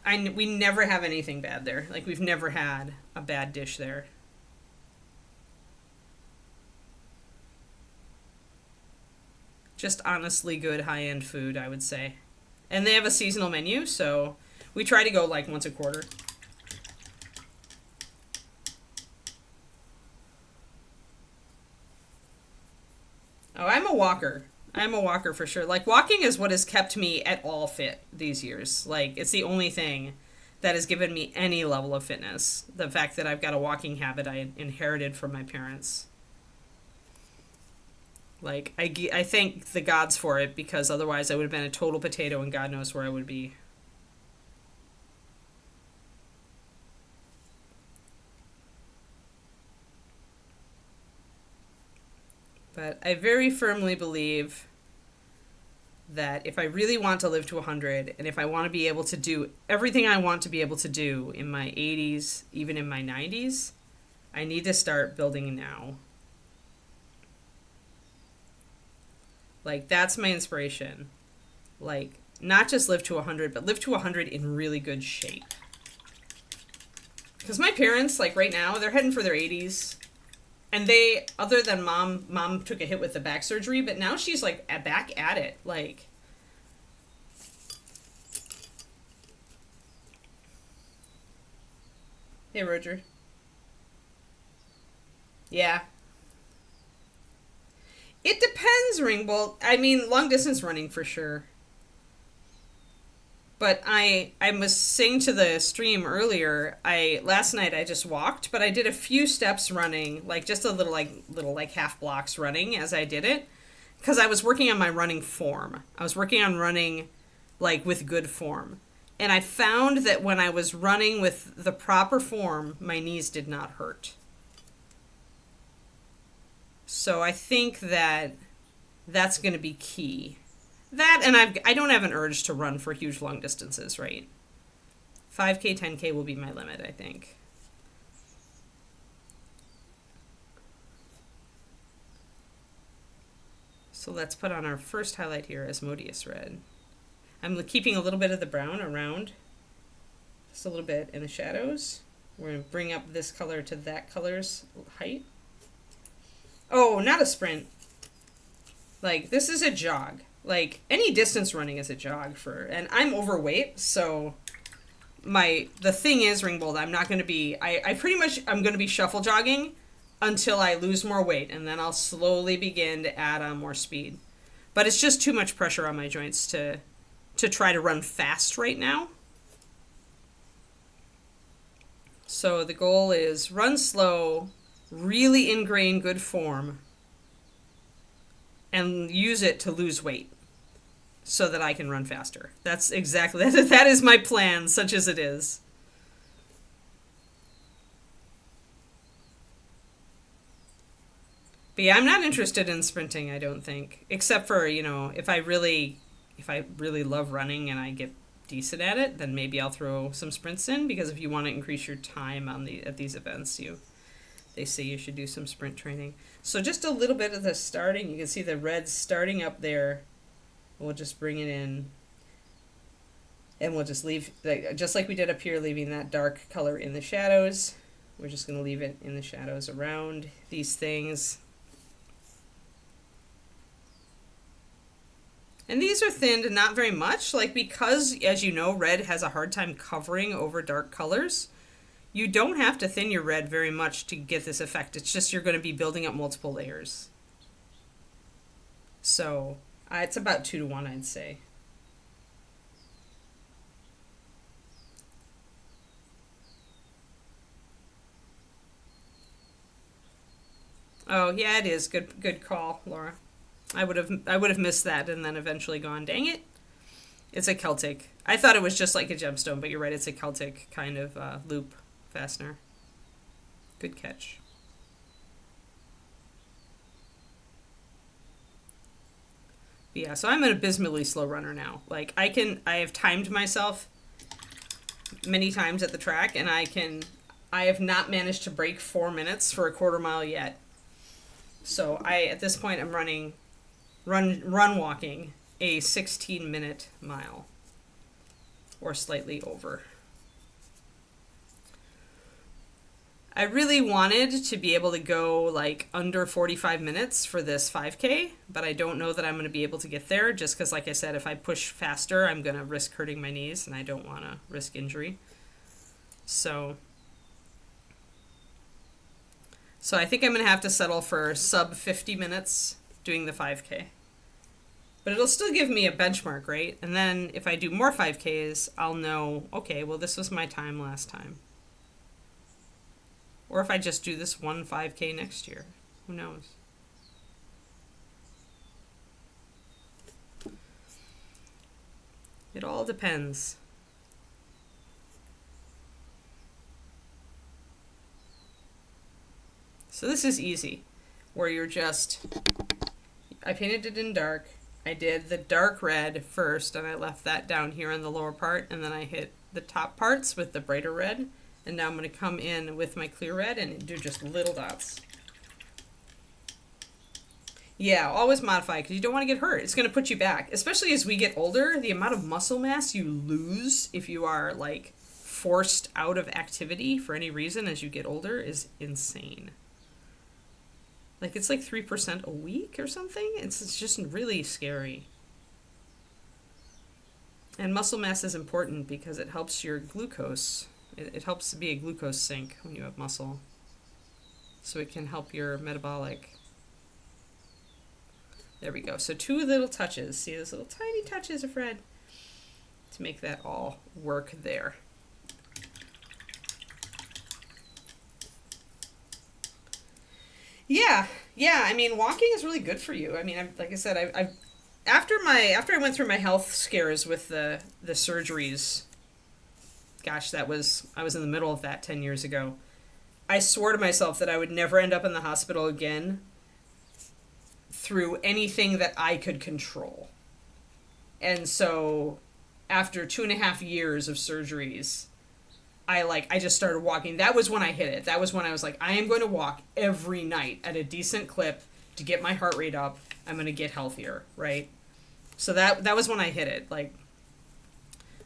We never have anything bad there. We've never had a bad dish there. Just honestly good high-end food, I would say. And they have a seasonal menu, so we try to go once a quarter. Oh, I'm a walker. I'm a walker for sure. Walking is what has kept me at all fit these years. It's the only thing that has given me any level of fitness. The fact that I've got a walking habit I inherited from my parents. I thank the gods for it, because otherwise I would have been a total potato and God knows where I would be. But I very firmly believe that if I really want to live to 100, and if I want to be able to do everything I want to be able to do in my 80s, even in my 90s, I need to start building now. That's my inspiration. Not just live to 100, but live to 100 in really good shape. Because my parents, right now, they're heading for their 80s. And they, other than mom took a hit with the back surgery, but now she's, back at it. Hey, Roger. Yeah. It depends, Ringbolt. I mean, long distance running for sure. But I was saying to the stream earlier, last night I just walked, but I did a few steps running, just a little half blocks running as I did it, because I was working on my running form. I was working on running with good form. And I found that when I was running with the proper form, my knees did not hurt. So I think that's going to be key. That, and I don't have an urge to run for huge long distances, right? 5K, 10K will be my limit, I think. So let's put on our first highlight here, Asmodeus Red. I'm keeping a little bit of the brown around, just a little bit in the shadows. We're going to bring up this color to that color's height. Oh, not a sprint. This is a jog. Any distance running is a jog and I'm overweight, so the thing is, Ringbold, I'm not going to be, I'm going to be shuffle jogging until I lose more weight, and then I'll slowly begin to add on more speed. But it's just too much pressure on my joints to try to run fast right now. So the goal is run slow, really ingrain good form, and use it to lose weight so that I can run faster. That's exactly, that is my plan, such as it is. But yeah, I'm not interested in sprinting, I don't think. Except for, if I really love running and I get decent at it, then maybe I'll throw some sprints in, because if you want to increase your time at these events, they say you should do some sprint training. So just a little bit of the starting. You can see the red starting up there. We'll just bring it in. And we'll just leave, just like we did up here, leaving that dark color in the shadows. We're just going to leave it in the shadows around these things. And these are thinned not very much, like because, as you know, red has a hard time covering over dark colors. You don't have to thin your red very much to get this effect. It's just you're going to be building up multiple layers. So it's about 2 to 1, I'd say. Oh, yeah, it is. Good call, Laura. I would have missed that and then eventually gone, dang it. It's a Celtic. I thought it was just like a gemstone, but you're right, it's a Celtic kind of loop fastener. Good catch. But yeah, so I'm an abysmally slow runner now. Like I have timed myself many times at the track, and I have not managed to break 4 minutes for a quarter mile yet. So at this point, I'm run walking a 16-minute mile, or slightly over. I really wanted to be able to go like under 45 minutes for this 5K, but I don't know that I'm going to be able to get there just because, like I said, if I push faster, I'm going to risk hurting my knees, and I don't want to risk injury. So I think I'm going to have to settle for sub 50 minutes doing the 5K. But it'll still give me a benchmark, right? And then if I do more 5Ks, I'll know, okay, well, this was my time last time. Or if I just do this one 5K next year. Who knows? It all depends. So this is easy, where you're just, I painted it in dark. I did the dark red first, and I left that down here in the lower part, and then I hit the top parts with the brighter red. And now I'm going to come in with my clear red and do just little dots. Yeah, always modify, because you don't want to get hurt. It's going to put you back. Especially as we get older, the amount of muscle mass you lose if you are like forced out of activity for any reason as you get older is insane. Like it's like 3% a week or something. It's just really scary. And muscle mass is important because it helps your glucose. It helps to be a glucose sink when you have muscle. So it can help your metabolic. There we go. So 2 little touches. See those little tiny touches of red to make that all work there. Yeah. I mean, walking is really good for you. I mean, like I said, after I went through my health scares with the surgeries. Gosh, I was in the middle of that 10 years ago. I swore to myself that I would never end up in the hospital again through anything that I could control. And so after 2.5 years of surgeries, I just started walking. That was when I hit it. That was when I was like, I am going to walk every night at a decent clip to get my heart rate up. I'm going to get healthier, right? So that was when I hit it. Like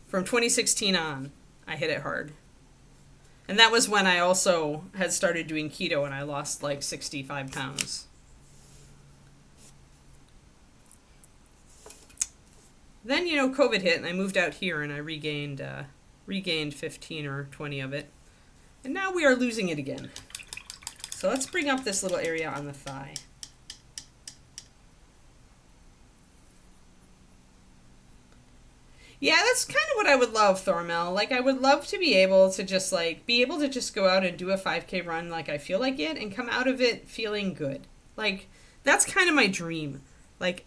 from 2016 on, I hit it hard. And that was when I also had started doing keto and I lost like 65 pounds. Then, COVID hit and I moved out here and I regained 15 or 20 of it. And now we are losing it again. So let's bring up this little area on the thigh. Yeah, that's kind of what I would love, Thormel. Like, I would love to be able to just, go out and do a 5K run like I feel like it and come out of it feeling good. Like, that's kind of my dream. Like,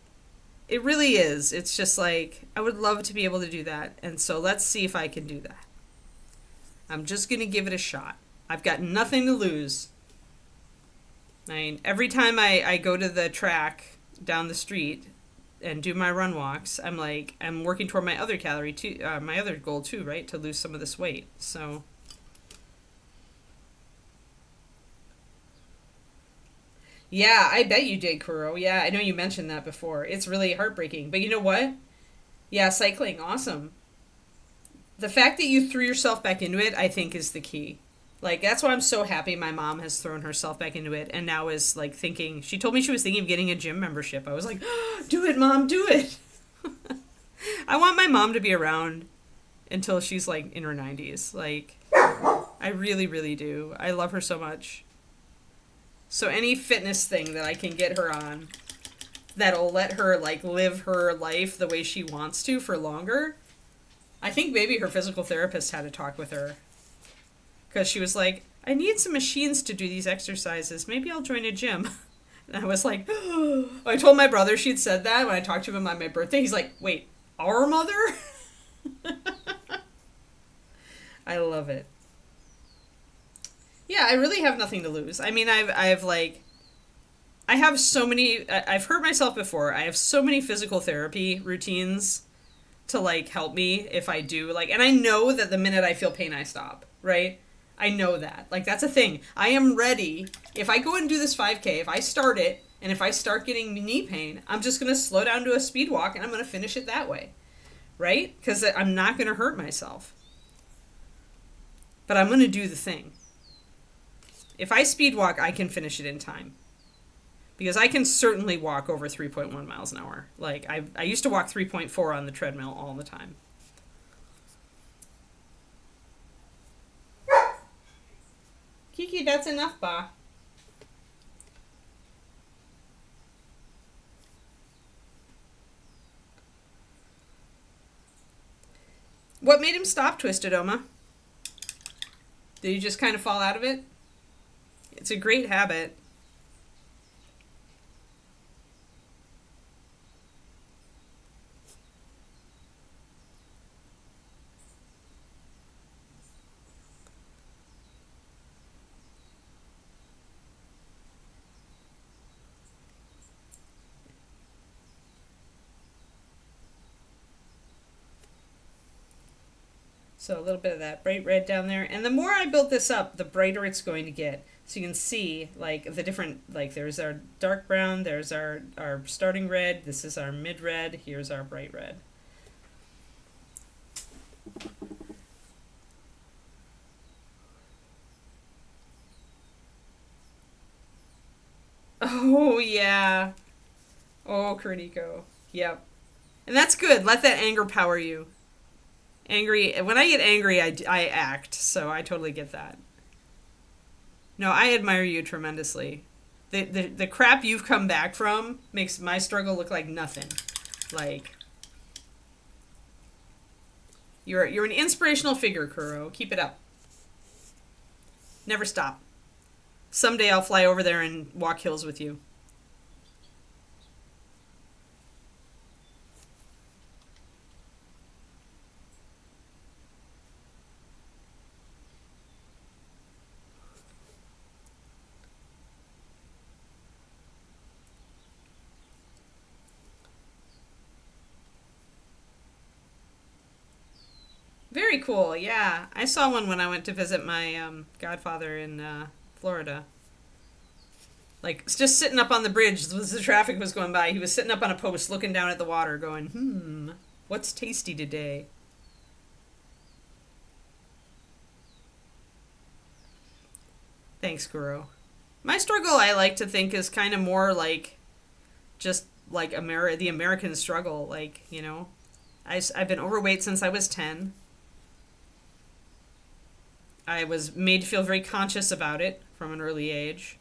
it really is. It's just like, I would love to be able to do that. And so let's see if I can do that. I'm just going to give it a shot. I've got nothing to lose. I mean, every time I go to the track down the street and do my run walks, I'm working toward my other my other goal too, right? To lose some of this weight. So yeah, I bet you did, Kuro. Yeah, I know you mentioned that before. It's really heartbreaking. But you know what? Yeah, cycling, awesome. The fact that you threw yourself back into it, I think, is the key. Like, that's why I'm so happy my mom has thrown herself back into it and now is, like, thinking... She told me she was thinking of getting a gym membership. I was like, oh, do it, Mom, do it! I want my mom to be around until she's, like, in her 90s. Like, I really, really do. I love her so much. So any fitness thing that I can get her on that'll let her, like, live her life the way she wants to for longer... I think maybe her physical therapist had a talk with her. Because she was like, I need some machines to do these exercises. Maybe I'll join a gym. And I was like, oh. I told my brother she'd said that when I talked to him on my birthday. He's like, wait, our mother? I love it. Yeah, I really have nothing to lose. I mean, I have so many, I've hurt myself before. I have so many physical therapy routines to, like, help me if I do. Like, and I know that the minute I feel pain, I stop, right? I know that. Like, that's a thing. I am ready. If I go and do this 5K, if I start it, and if I start getting knee pain, I'm just going to slow down to a speed walk, and I'm going to finish it that way. Right? Because I'm not going to hurt myself. But I'm going to do the thing. If I speed walk, I can finish it in time. Because I can certainly walk over 3.1 miles an hour. Like, I used to walk 3.4 on the treadmill all the time. Kiki, that's enough, Ba. What made him stop, Twisted Oma? Did he just kind of fall out of it? It's a great habit. So a little bit of that bright red down there. And the more I build this up, the brighter it's going to get. So you can see, like, the different, like, there's our dark brown, there's our starting red, this is our mid red, here's our bright red. Oh, yeah. Oh, Kuriko. Yep. And that's good. Let that anger power you. When I get angry, I act, so I totally get that. No, I admire you tremendously. The crap you've come back from makes my struggle look like nothing. Like, you're an inspirational figure, Kuro. Keep it up. Never stop. Someday I'll fly over there and walk hills with you. Very cool, yeah. I saw one when I went to visit my godfather in Florida. Like, just sitting up on the bridge as the traffic was going by. He was sitting up on a post looking down at the water going, what's tasty today? Thanks, Guru. My struggle, I like to think, is kind of more like just like the American struggle. Like, you know, I've been overweight since I was 10. I was made to feel very conscious about it from an early age.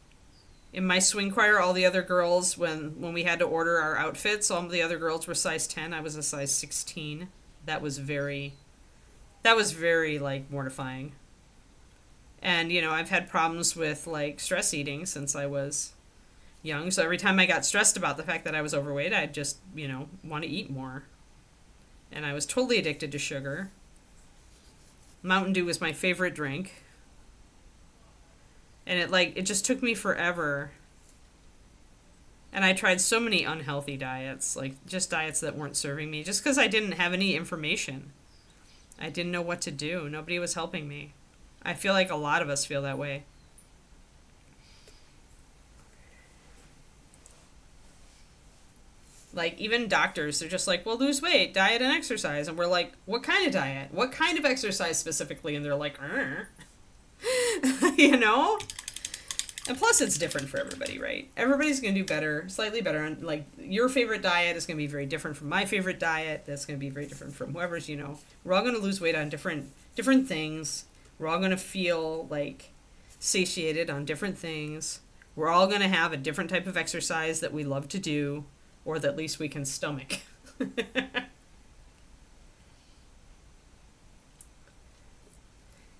In my swing choir, all the other girls, when we had to order our outfits, all the other girls were size 10. I was a size 16. That was very, like, mortifying. And, you know, I've had problems with, like, stress eating since I was young. So every time I got stressed about the fact that I was overweight, I'd just, you know, want to eat more. And I was totally addicted to sugar. Mountain Dew was my favorite drink. And it just took me forever. And I tried so many unhealthy diets, like just diets that weren't serving me, just because I didn't have any information. I didn't know what to do. Nobody was helping me. I feel like a lot of us feel that way. Like, even doctors, they're just like, well, lose weight, diet and exercise. And we're like, what kind of diet? What kind of exercise specifically? And they're like, you know? And plus it's different for everybody, right? Everybody's going to do better, slightly better. And like your favorite diet is going to be very different from my favorite diet. That's going to be very different from whoever's, you know. We're all going to lose weight on different things. We're all going to feel like satiated on different things. We're all going to have a different type of exercise that we love to do, or that at least we can stomach.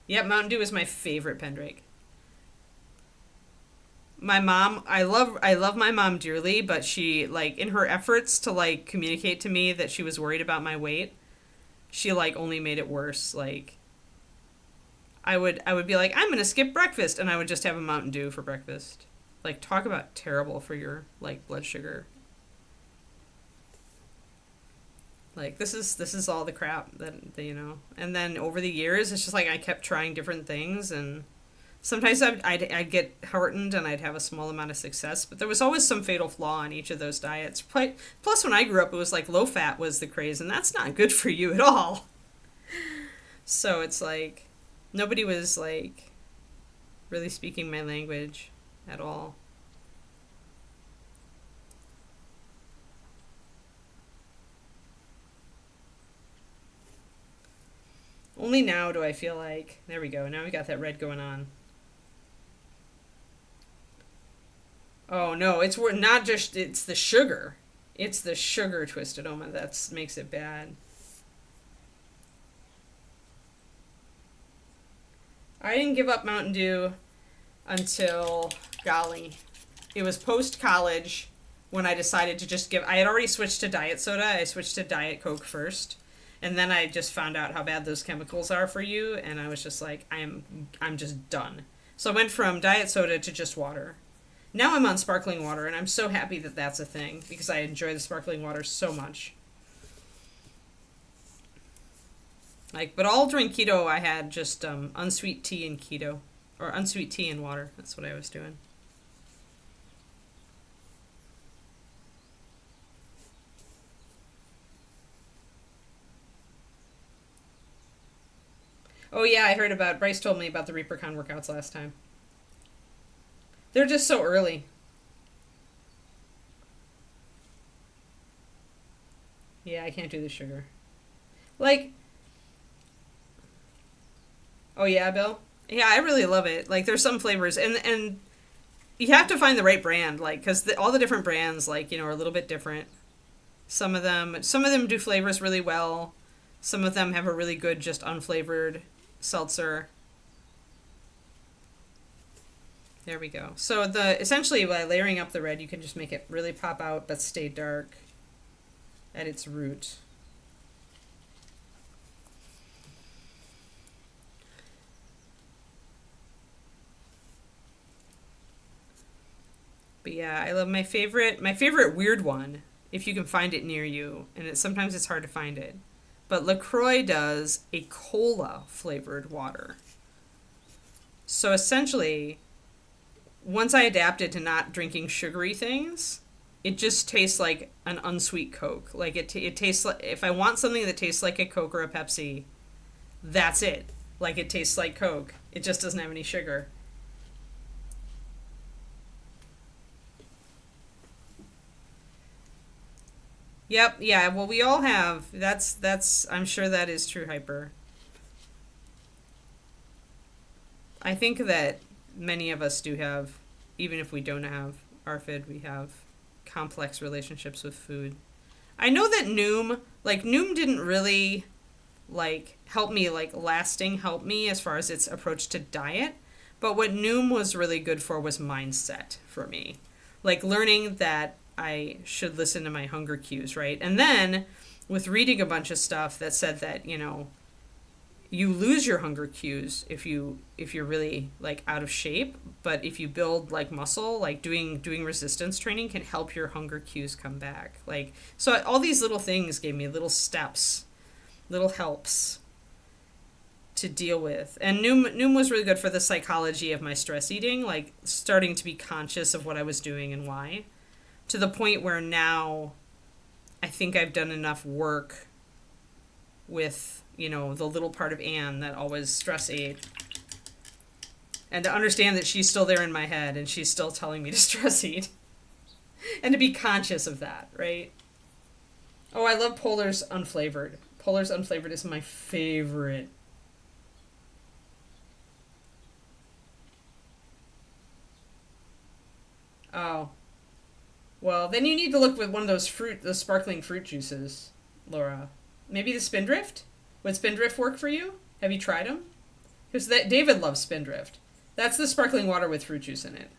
Yep, Mountain Dew is my favorite Pendrake. My mom, I love my mom dearly, but she, like, in her efforts to, like, communicate to me that she was worried about my weight, she, like, only made it worse. Like, I would be like, I'm gonna skip breakfast, and I would just have a Mountain Dew for breakfast. Like, talk about terrible for your, like, blood sugar. Like, this is all the crap that, you know. And then over the years, it's just like I kept trying different things, and sometimes I'd get heartened and I'd have a small amount of success, but there was always some fatal flaw in each of those diets. Plus, when I grew up, it was like low fat was the craze, and that's not good for you at all. So it's like nobody was like really speaking my language at all. Only now do I feel like, there we go, now we got that red going on. Oh no, it's not just, it's the sugar. It's the sugar Twisted Oma that makes it bad. I didn't give up Mountain Dew until, golly, it was post-college when I decided to just I had already switched to diet soda. I switched to Diet Coke first. And then I just found out how bad those chemicals are for you, and I was just like, I'm just done. So I went from diet soda to just water. Now I'm on sparkling water, and I'm so happy that that's a thing, because I enjoy the sparkling water so much. Like, but all during keto, I had just unsweet tea and keto, or unsweet tea and water. That's what I was doing. Oh yeah, I heard about, Bryce told me about the Reapercon workouts last time. They're just so early. Yeah, I can't do the sugar. Like, oh yeah, Bill? Yeah, I really love it. Like, there's some flavors, and you have to find the right brand, like, because all the different brands, like, you know, are a little bit different. Some of them do flavors really well. Some of them have a really good, just unflavored seltzer. There we go. So essentially by layering up the red, you can just make it really pop out but stay dark at its root. But yeah, I love my favorite weird one, if you can find it near you, and sometimes it's hard to find it. But LaCroix does a cola flavored water. So essentially, once I adapted to not drinking sugary things, it just tastes like an unsweet Coke. Like it tastes like, if I want something that tastes like a Coke or a Pepsi, that's it. Like it tastes like Coke. It just doesn't have any sugar. Yep, yeah, well we all have. That's I'm sure that is true, Hyper. I think that many of us do have, even if we don't have ARFID, we have complex relationships with food. I know that Noom didn't really, like, help me, like, lasting help me as far as its approach to diet, but what Noom was really good for was mindset for me. Like, learning that I should listen to my hunger cues, right? And then, with reading a bunch of stuff that said that, you know, you lose your hunger cues if you're really like out of shape, but if you build like muscle, like doing resistance training can help your hunger cues come back. Like, so all these little things gave me little steps, little helps to deal with. And Noom was really good for the psychology of my stress eating, like starting to be conscious of what I was doing and why, to the point where now I think I've done enough work with, you know, the little part of Anne that always stress ate, And to understand that she's still there in my head and she's still telling me to stress eat. And to be conscious of that, right? Oh, I love Polar's Unflavored. Polar's Unflavored is my favorite. Oh. Well, then you need to look with one of those sparkling fruit juices, Laura. Maybe the Spindrift? Would Spindrift work for you? Have you tried them? Because David loves Spindrift. That's the sparkling water with fruit juice in it.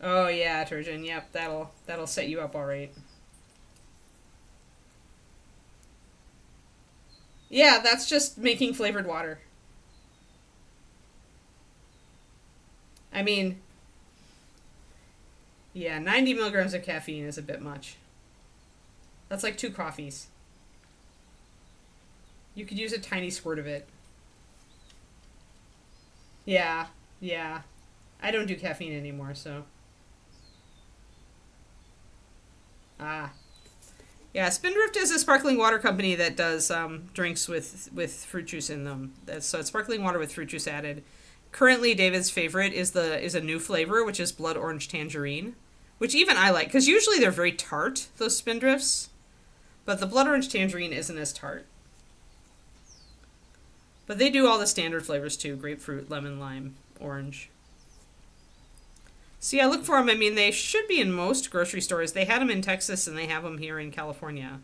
Oh yeah, Turgeon. Yep, that'll set you up all right. Yeah, that's just making flavored water. I mean, yeah, 90 milligrams of caffeine is a bit much. That's like 2 coffees. You could use a tiny squirt of it. Yeah, yeah. I don't do caffeine anymore, so. Ah. Yeah, Spindrift is a sparkling water company that does drinks with fruit juice in them. So it's sparkling water with fruit juice added. Currently, David's favorite is a new flavor, which is blood orange tangerine, which even I like because usually they're very tart, those Spindrifts, but the blood orange tangerine isn't as tart. But they do all the standard flavors too: grapefruit, lemon, lime, orange. So yeah, look for them. I mean, they should be in most grocery stores. They had them in Texas and they have them here in California.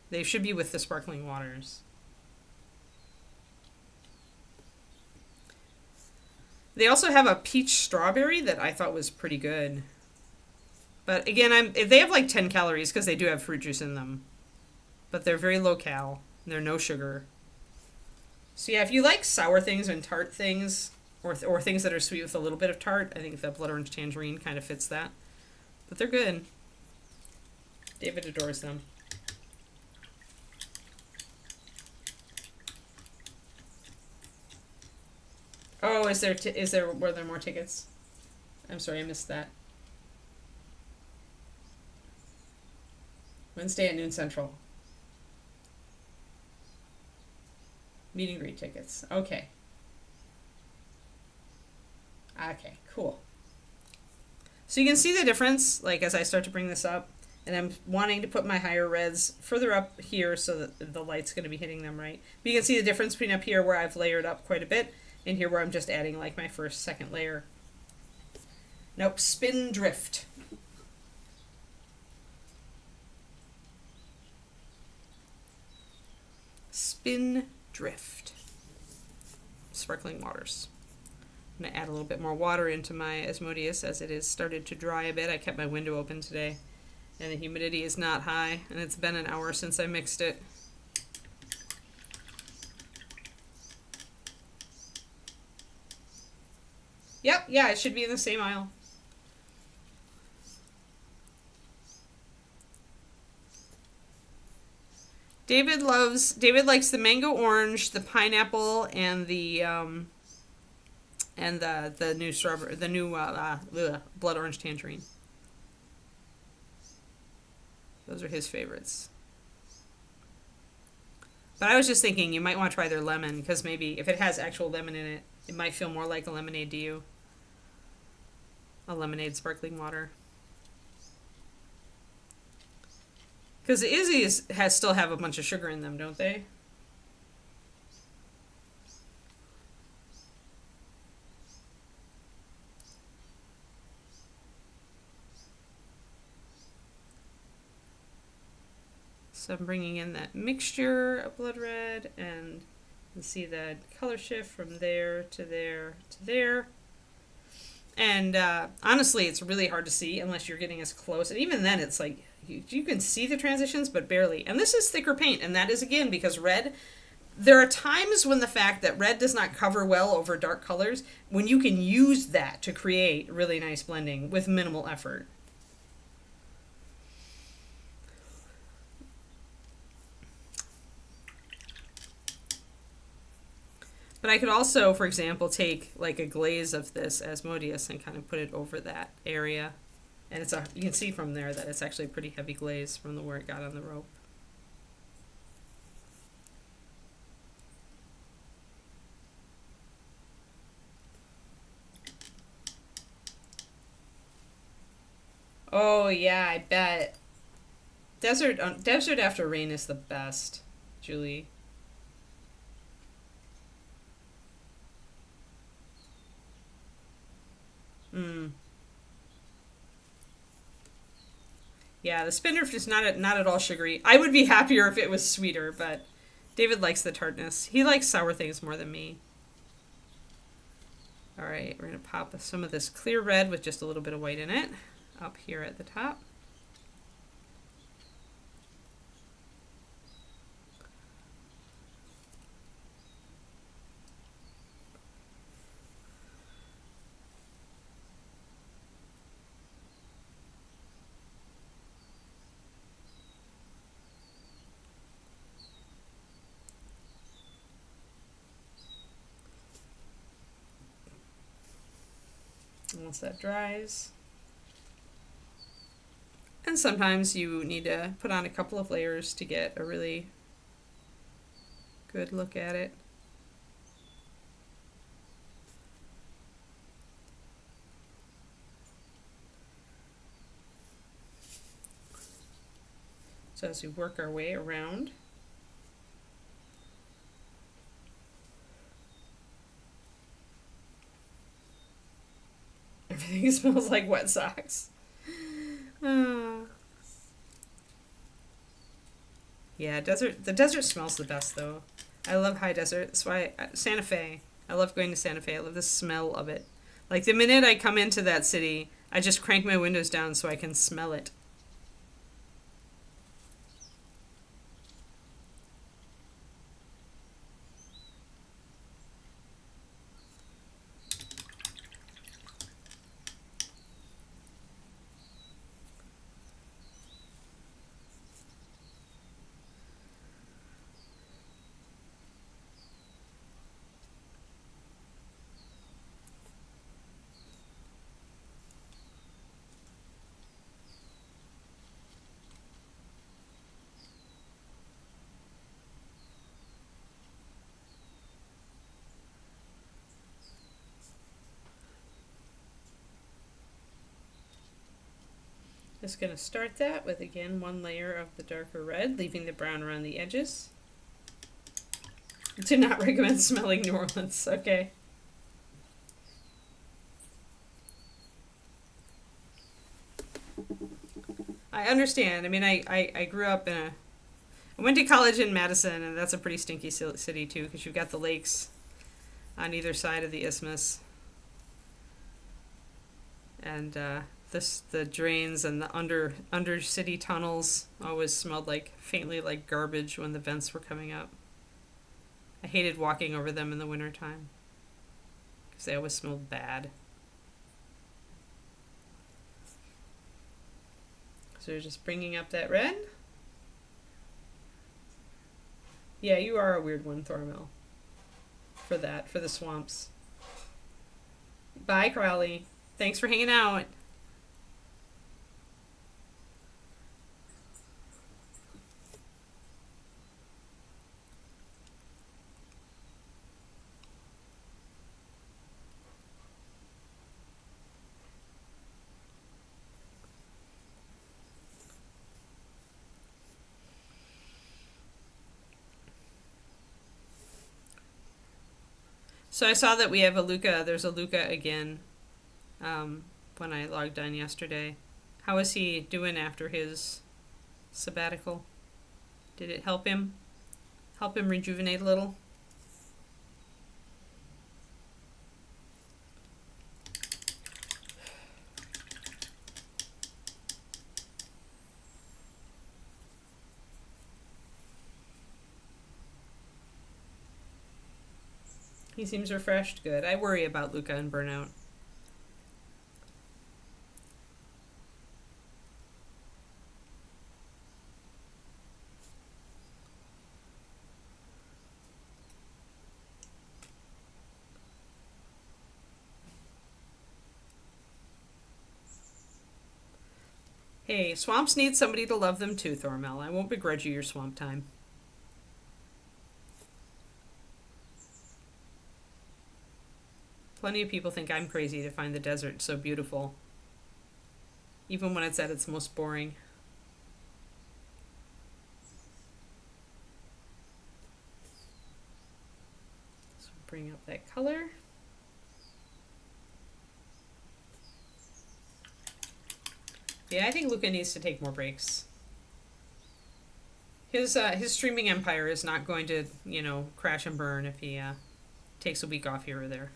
They should be with the sparkling waters. They also have a peach strawberry that I thought was pretty good. But again, they have like 10 calories because they do have fruit juice in them. But they're very low cal. They're no sugar. So yeah, if you like sour things and tart things, or things that are sweet with a little bit of tart, I think the blood orange tangerine kind of fits that. But they're good. David adores them. Oh, were there more tickets? I'm sorry, I missed that. Wednesday at noon Central. Meet and greet tickets. Okay. Okay, cool. So you can see the difference, like as I start to bring this up, and I'm wanting to put my higher reds further up here so that the light's going to be hitting them right. But you can see the difference between up here where I've layered up quite a bit and here where I'm just adding like my first, second layer. Nope, Spindrift. Spindrift. Sparkling waters. I'm going to add a little bit more water into my Asmodeus as it has started to dry a bit. I kept my window open today and the humidity is not high and it's been an hour since I mixed it. Yep, yeah, it should be in the same aisle. David likes the mango orange, the pineapple, and the new strawberry, the new blood orange tangerine. Those are his favorites. But I was just thinking you might want to try their lemon because maybe if it has actual lemon in it, it might feel more like a lemonade to you. A lemonade sparkling water. Because the Izzy's still have a bunch of sugar in them, don't they? So I'm bringing in that mixture of blood red and you see the color shift from there to there to there. And honestly, it's really hard to see unless you're getting as close. And even then, it's like you can see the transitions, but barely. And this is thicker paint, and that is, again, because red... There are times when the fact that red does not cover well over dark colors, when you can use that to create really nice blending with minimal effort. But I could also, for example, take like a glaze of this Asmodeus and kind of put it over that area. And you can see from there that it's actually a pretty heavy glaze from where it got on the rope. Oh yeah, I bet. Desert after rain is the best, Julie. Mm. Yeah, the Spindrift is not at all sugary. I would be happier if it was sweeter, but David likes the tartness. He likes sour things more than me. All right, we're gonna pop some of this clear red with just a little bit of white in it up here at the top. Once that dries. And sometimes you need to put on a couple of layers to get a really good look at it. So as we work our way around, everything smells like wet socks. Yeah, the desert smells the best though. I love high desert. That's why Santa Fe. I love going to Santa Fe. I love the smell of it. Like the minute I come into that city, I just crank my windows down so I can smell it. Just going to start that with, again, one layer of the darker red, leaving the brown around the edges. Do not recommend smelling New Orleans. Okay. I understand. I mean, I grew up in a... I went to college in Madison, and that's a pretty stinky city, too, because you've got the lakes on either side of the isthmus. And, the drains and the under city tunnels always smelled like faintly like garbage when the vents were coming up. I hated walking over them in the wintertime because they always smelled bad. So we're just bringing up that red. Yeah, you are a weird one, Thormel. For the swamps. Bye, Crowley. Thanks for hanging out. So I saw that we have a Luca. There's a Luca again when I logged on yesterday. How is he doing after his sabbatical? Did it help him? Help him rejuvenate a little? He seems refreshed. Good. I worry about Luca and burnout. Hey, swamps need somebody to love them too, Thormel. I won't begrudge you your swamp time. Plenty of people think I'm crazy to find the desert so beautiful. even when it's at its most boring. So bring up that color. Yeah, I think Luca needs to take more breaks. His streaming empire is not going to, crash and burn if he takes a week off here or there.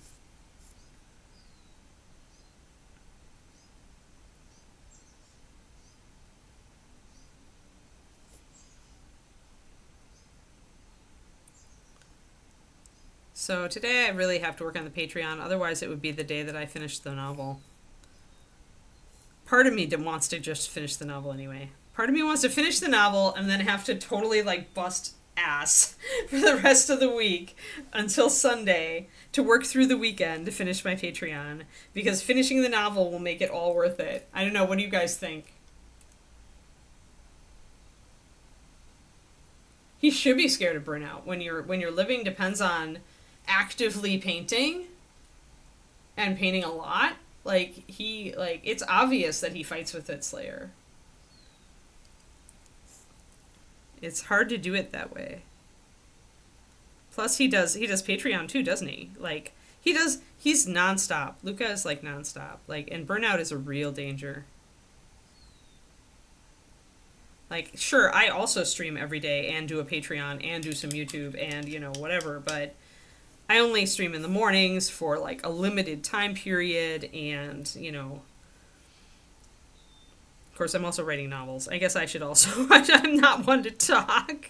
So today I really have to work on the Patreon, otherwise it would be the day that I finished the novel. Part of me wants to just finish the novel anyway. Part of me wants to finish the novel and then have to totally bust ass for the rest of the week until Sunday to work through the weekend to finish my Patreon, because finishing the novel will make it all worth it. I don't know, what do you guys think? He should be scared of burnout. When your living depends on actively painting and painting a lot, it's obvious that he fights with it, Slayer. It's hard to do it that way. Plus he does Patreon too, doesn't he? He's nonstop. Luca is nonstop. And burnout is a real danger. Sure, I also stream every day and do a Patreon and do some YouTube and, whatever, but I only stream in the mornings for a limited time period, and, of course I'm also writing novels. I guess I should also, I'm not one to talk.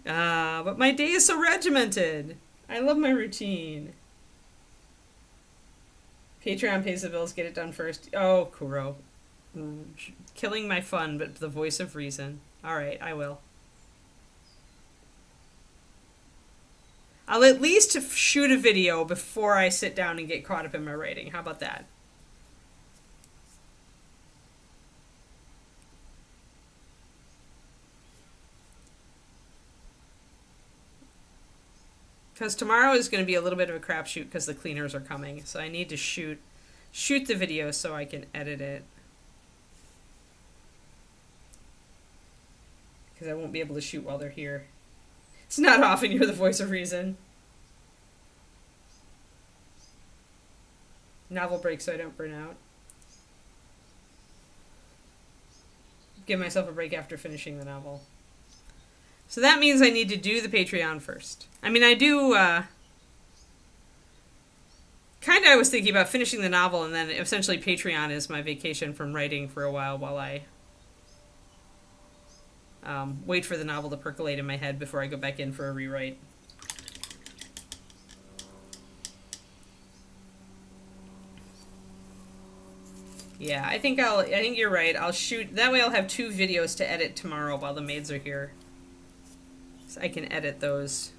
But my day is so regimented. I love my routine. Patreon pays the bills, get it done first. Oh, Kuro. Killing my fun, but the voice of reason. Alright, I will. I'll at least shoot a video before I sit down and get caught up in my writing. How about that? Because tomorrow is going to be a little bit of a crapshoot because the cleaners are coming. So I need to shoot the video so I can edit it. Because I won't be able to shoot while they're here. It's not often you're the voice of reason. Novel break so I don't burn out. Give myself a break after finishing the novel. So that means I need to do the Patreon first. I mean, I do, kind of I was thinking about finishing the novel, and then essentially Patreon is my vacation from writing for a while I wait for the novel to percolate in my head before I go back in for a rewrite. Yeah, I think you're right. I'll shoot, that way I'll have 2 videos to edit tomorrow while the maids are here. So I can edit those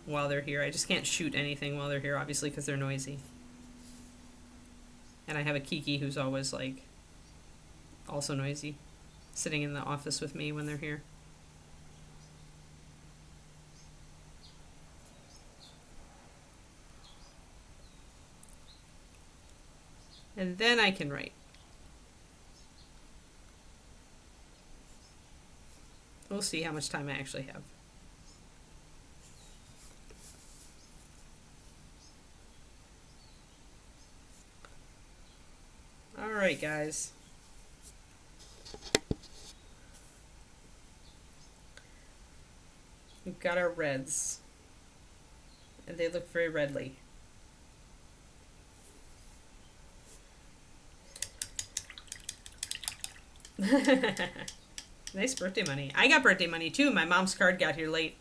while they're here. I just can't shoot anything while they're here, obviously, because they're noisy. And I have a Kiki who's always, also noisy, sitting in the office with me when they're here. And then I can write. We'll see how much time I actually have. Alright, guys. We've got our reds. And they look very redly. Nice birthday money. I got birthday money too. My mom's card got here late.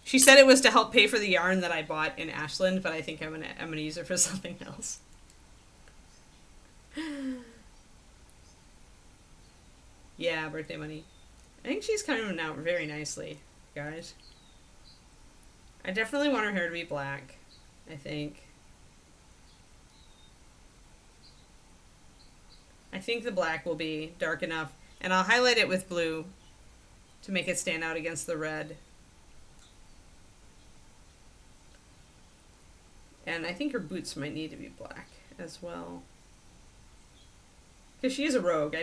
She said it was to help pay for the yarn that I bought in Ashland, but I think I'm gonna use it for something else. Yeah, birthday money. I think she's coming out very nicely, guys. I definitely want her hair to be black, I think. I think the black will be dark enough. And I'll highlight it with blue to make it stand out against the red. And I think her boots might need to be black as well. Because she is a rogue.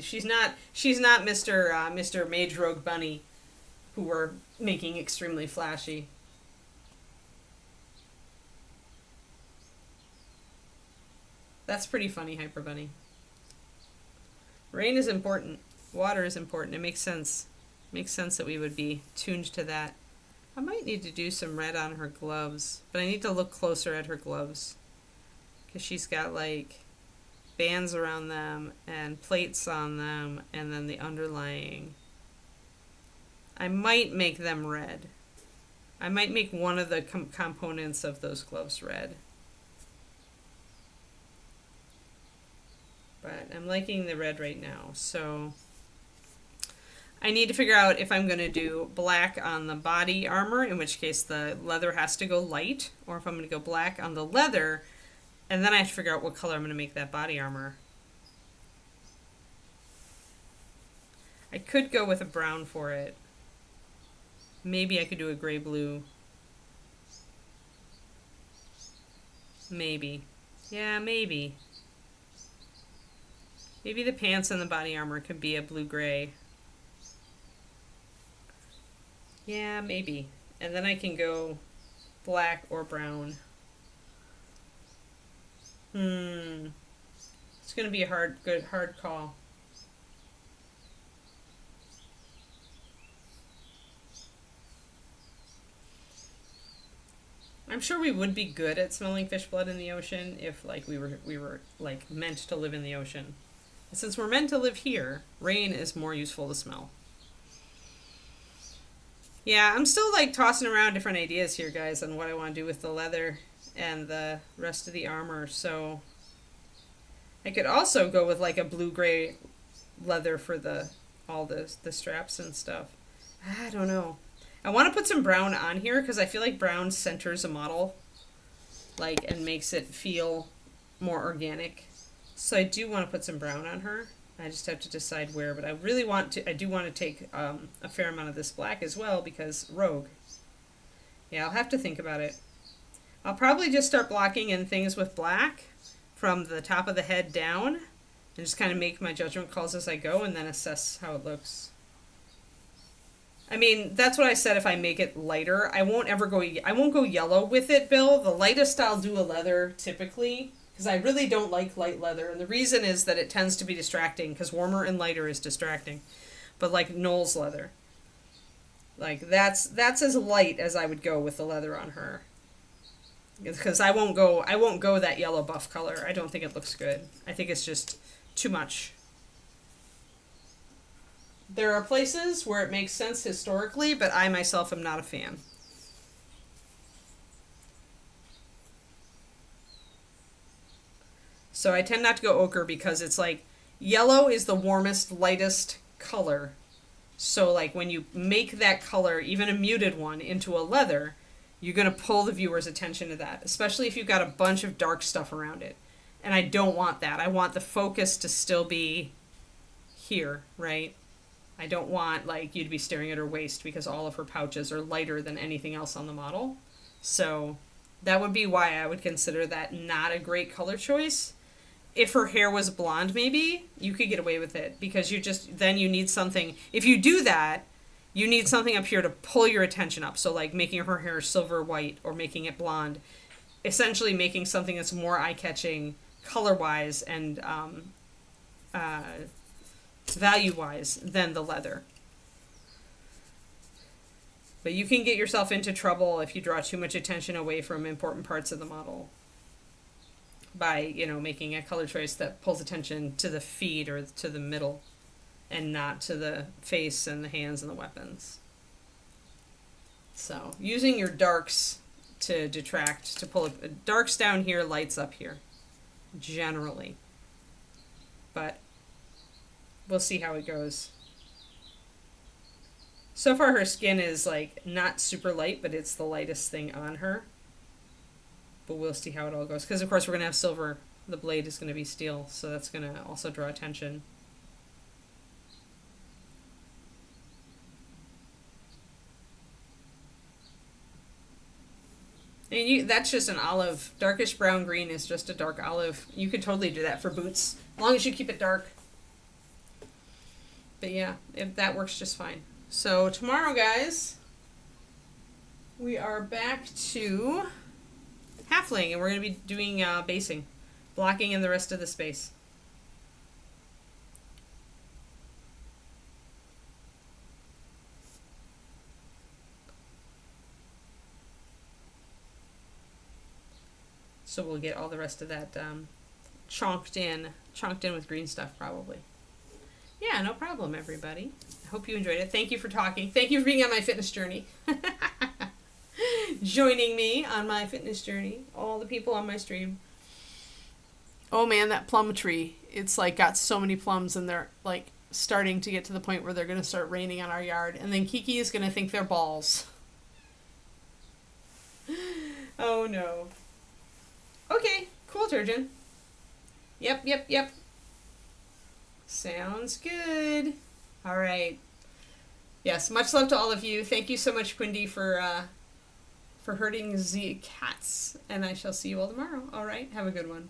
She's not Mr. Mage Rogue Bunny, who we're making extremely flashy. That's pretty funny, Hyper Bunny. Rain is important. Water is important. It makes sense. It makes sense that we would be tuned to that. I might need to do some red on her gloves, but I need to look closer at her gloves. Because she's got like bands around them and plates on them, and then the underlying. I might make them red. I might make one of the components of those gloves red. But I'm liking the red right now, so I need to figure out if I'm going to do black on the body armor, in which case the leather has to go light, or if I'm going to go black on the leather, and then I have to figure out what color I'm going to make that body armor. I could go with a brown for it. Maybe I could do a gray-blue. Maybe. Yeah, maybe. Maybe the pants and the body armor could be a blue-gray. Yeah, maybe. And then I can go black or brown. It's going to be a hard call. I'm sure we would be good at smelling fish blood in the ocean if like we were like meant to live in the ocean. Since we're meant to live here, rain is more useful to smell. Yeah, I'm still like tossing around different ideas here, guys, on what I want to do with the leather and the rest of the armor. So I could also go with like a blue-gray leather for all the straps and stuff. I don't know. I want to put some brown on here because I feel like brown centers a model, like, and makes it feel more organic. So I do want to put some brown on her. I just have to decide where, but I do want to take a fair amount of this black as well because rogue. Yeah, I'll have to think about it. I'll probably just start blocking in things with black from the top of the head down and just kind of make my judgment calls as I go and then assess how it looks. I mean, that's what I said if I make it lighter. I won't go yellow with it, Bill. The lightest I'll do a leather typically, because I really don't like light leather. And the reason is that it tends to be distracting, because warmer and lighter is distracting. But like Knowles leather. Like, that's as light as I would go with the leather on her. Because I won't go that yellow buff color. I don't think it looks good. I think it's just too much. There are places where it makes sense historically, but I myself am not a fan. So I tend not to go ochre because it's like yellow is the warmest, lightest color. So like when you make that color, even a muted one, into a leather, you're going to pull the viewer's attention to that, especially if you've got a bunch of dark stuff around it. And I don't want that. I want the focus to still be here, right? I don't want like you to be staring at her waist because all of her pouches are lighter than anything else on the model. So that would be why I would consider that not a great color choice. If her hair was blonde, maybe you could get away with it because then you need something. If you do that, you need something up here to pull your attention up. So like making her hair silver white or making it blonde, essentially making something that's more eye-catching color-wise and value-wise than the leather. But you can get yourself into trouble if you draw too much attention away from important parts of the model by, making a color choice that pulls attention to the feet or to the middle and not to the face and the hands and the weapons. So using your darks to detract, to pull darks down here, lights up here, generally. But we'll see how it goes. So far her skin is like not super light, but it's the lightest thing on her. But we'll see how it all goes. Because of course we're going to have silver. The blade is going to be steel, so that's going to also draw attention. And that's just an olive. Darkish brown green is just a dark olive. You could totally do that for boots. As long as you keep it dark. But yeah, that works just fine. So tomorrow, guys, we are back to halfling, and we're going to be doing basing, blocking in the rest of the space. So we'll get all the rest of that chonked in with green stuff probably. Yeah, no problem, everybody. I hope you enjoyed it. Thank you for talking. Thank you for being on my fitness journey. Joining me on my fitness journey. All the people on my stream. Oh man, that plum tree. It's like got so many plums and they're like starting to get to the point where they're going to start raining on our yard. And then Kiki is going to think they're balls. Oh no. Okay, cool, Turgeon. Yep. Sounds good. All right. Yes, much love to all of you. Thank you so much, Quindy, for herding the cats. And I shall see you all tomorrow. All right, have a good one.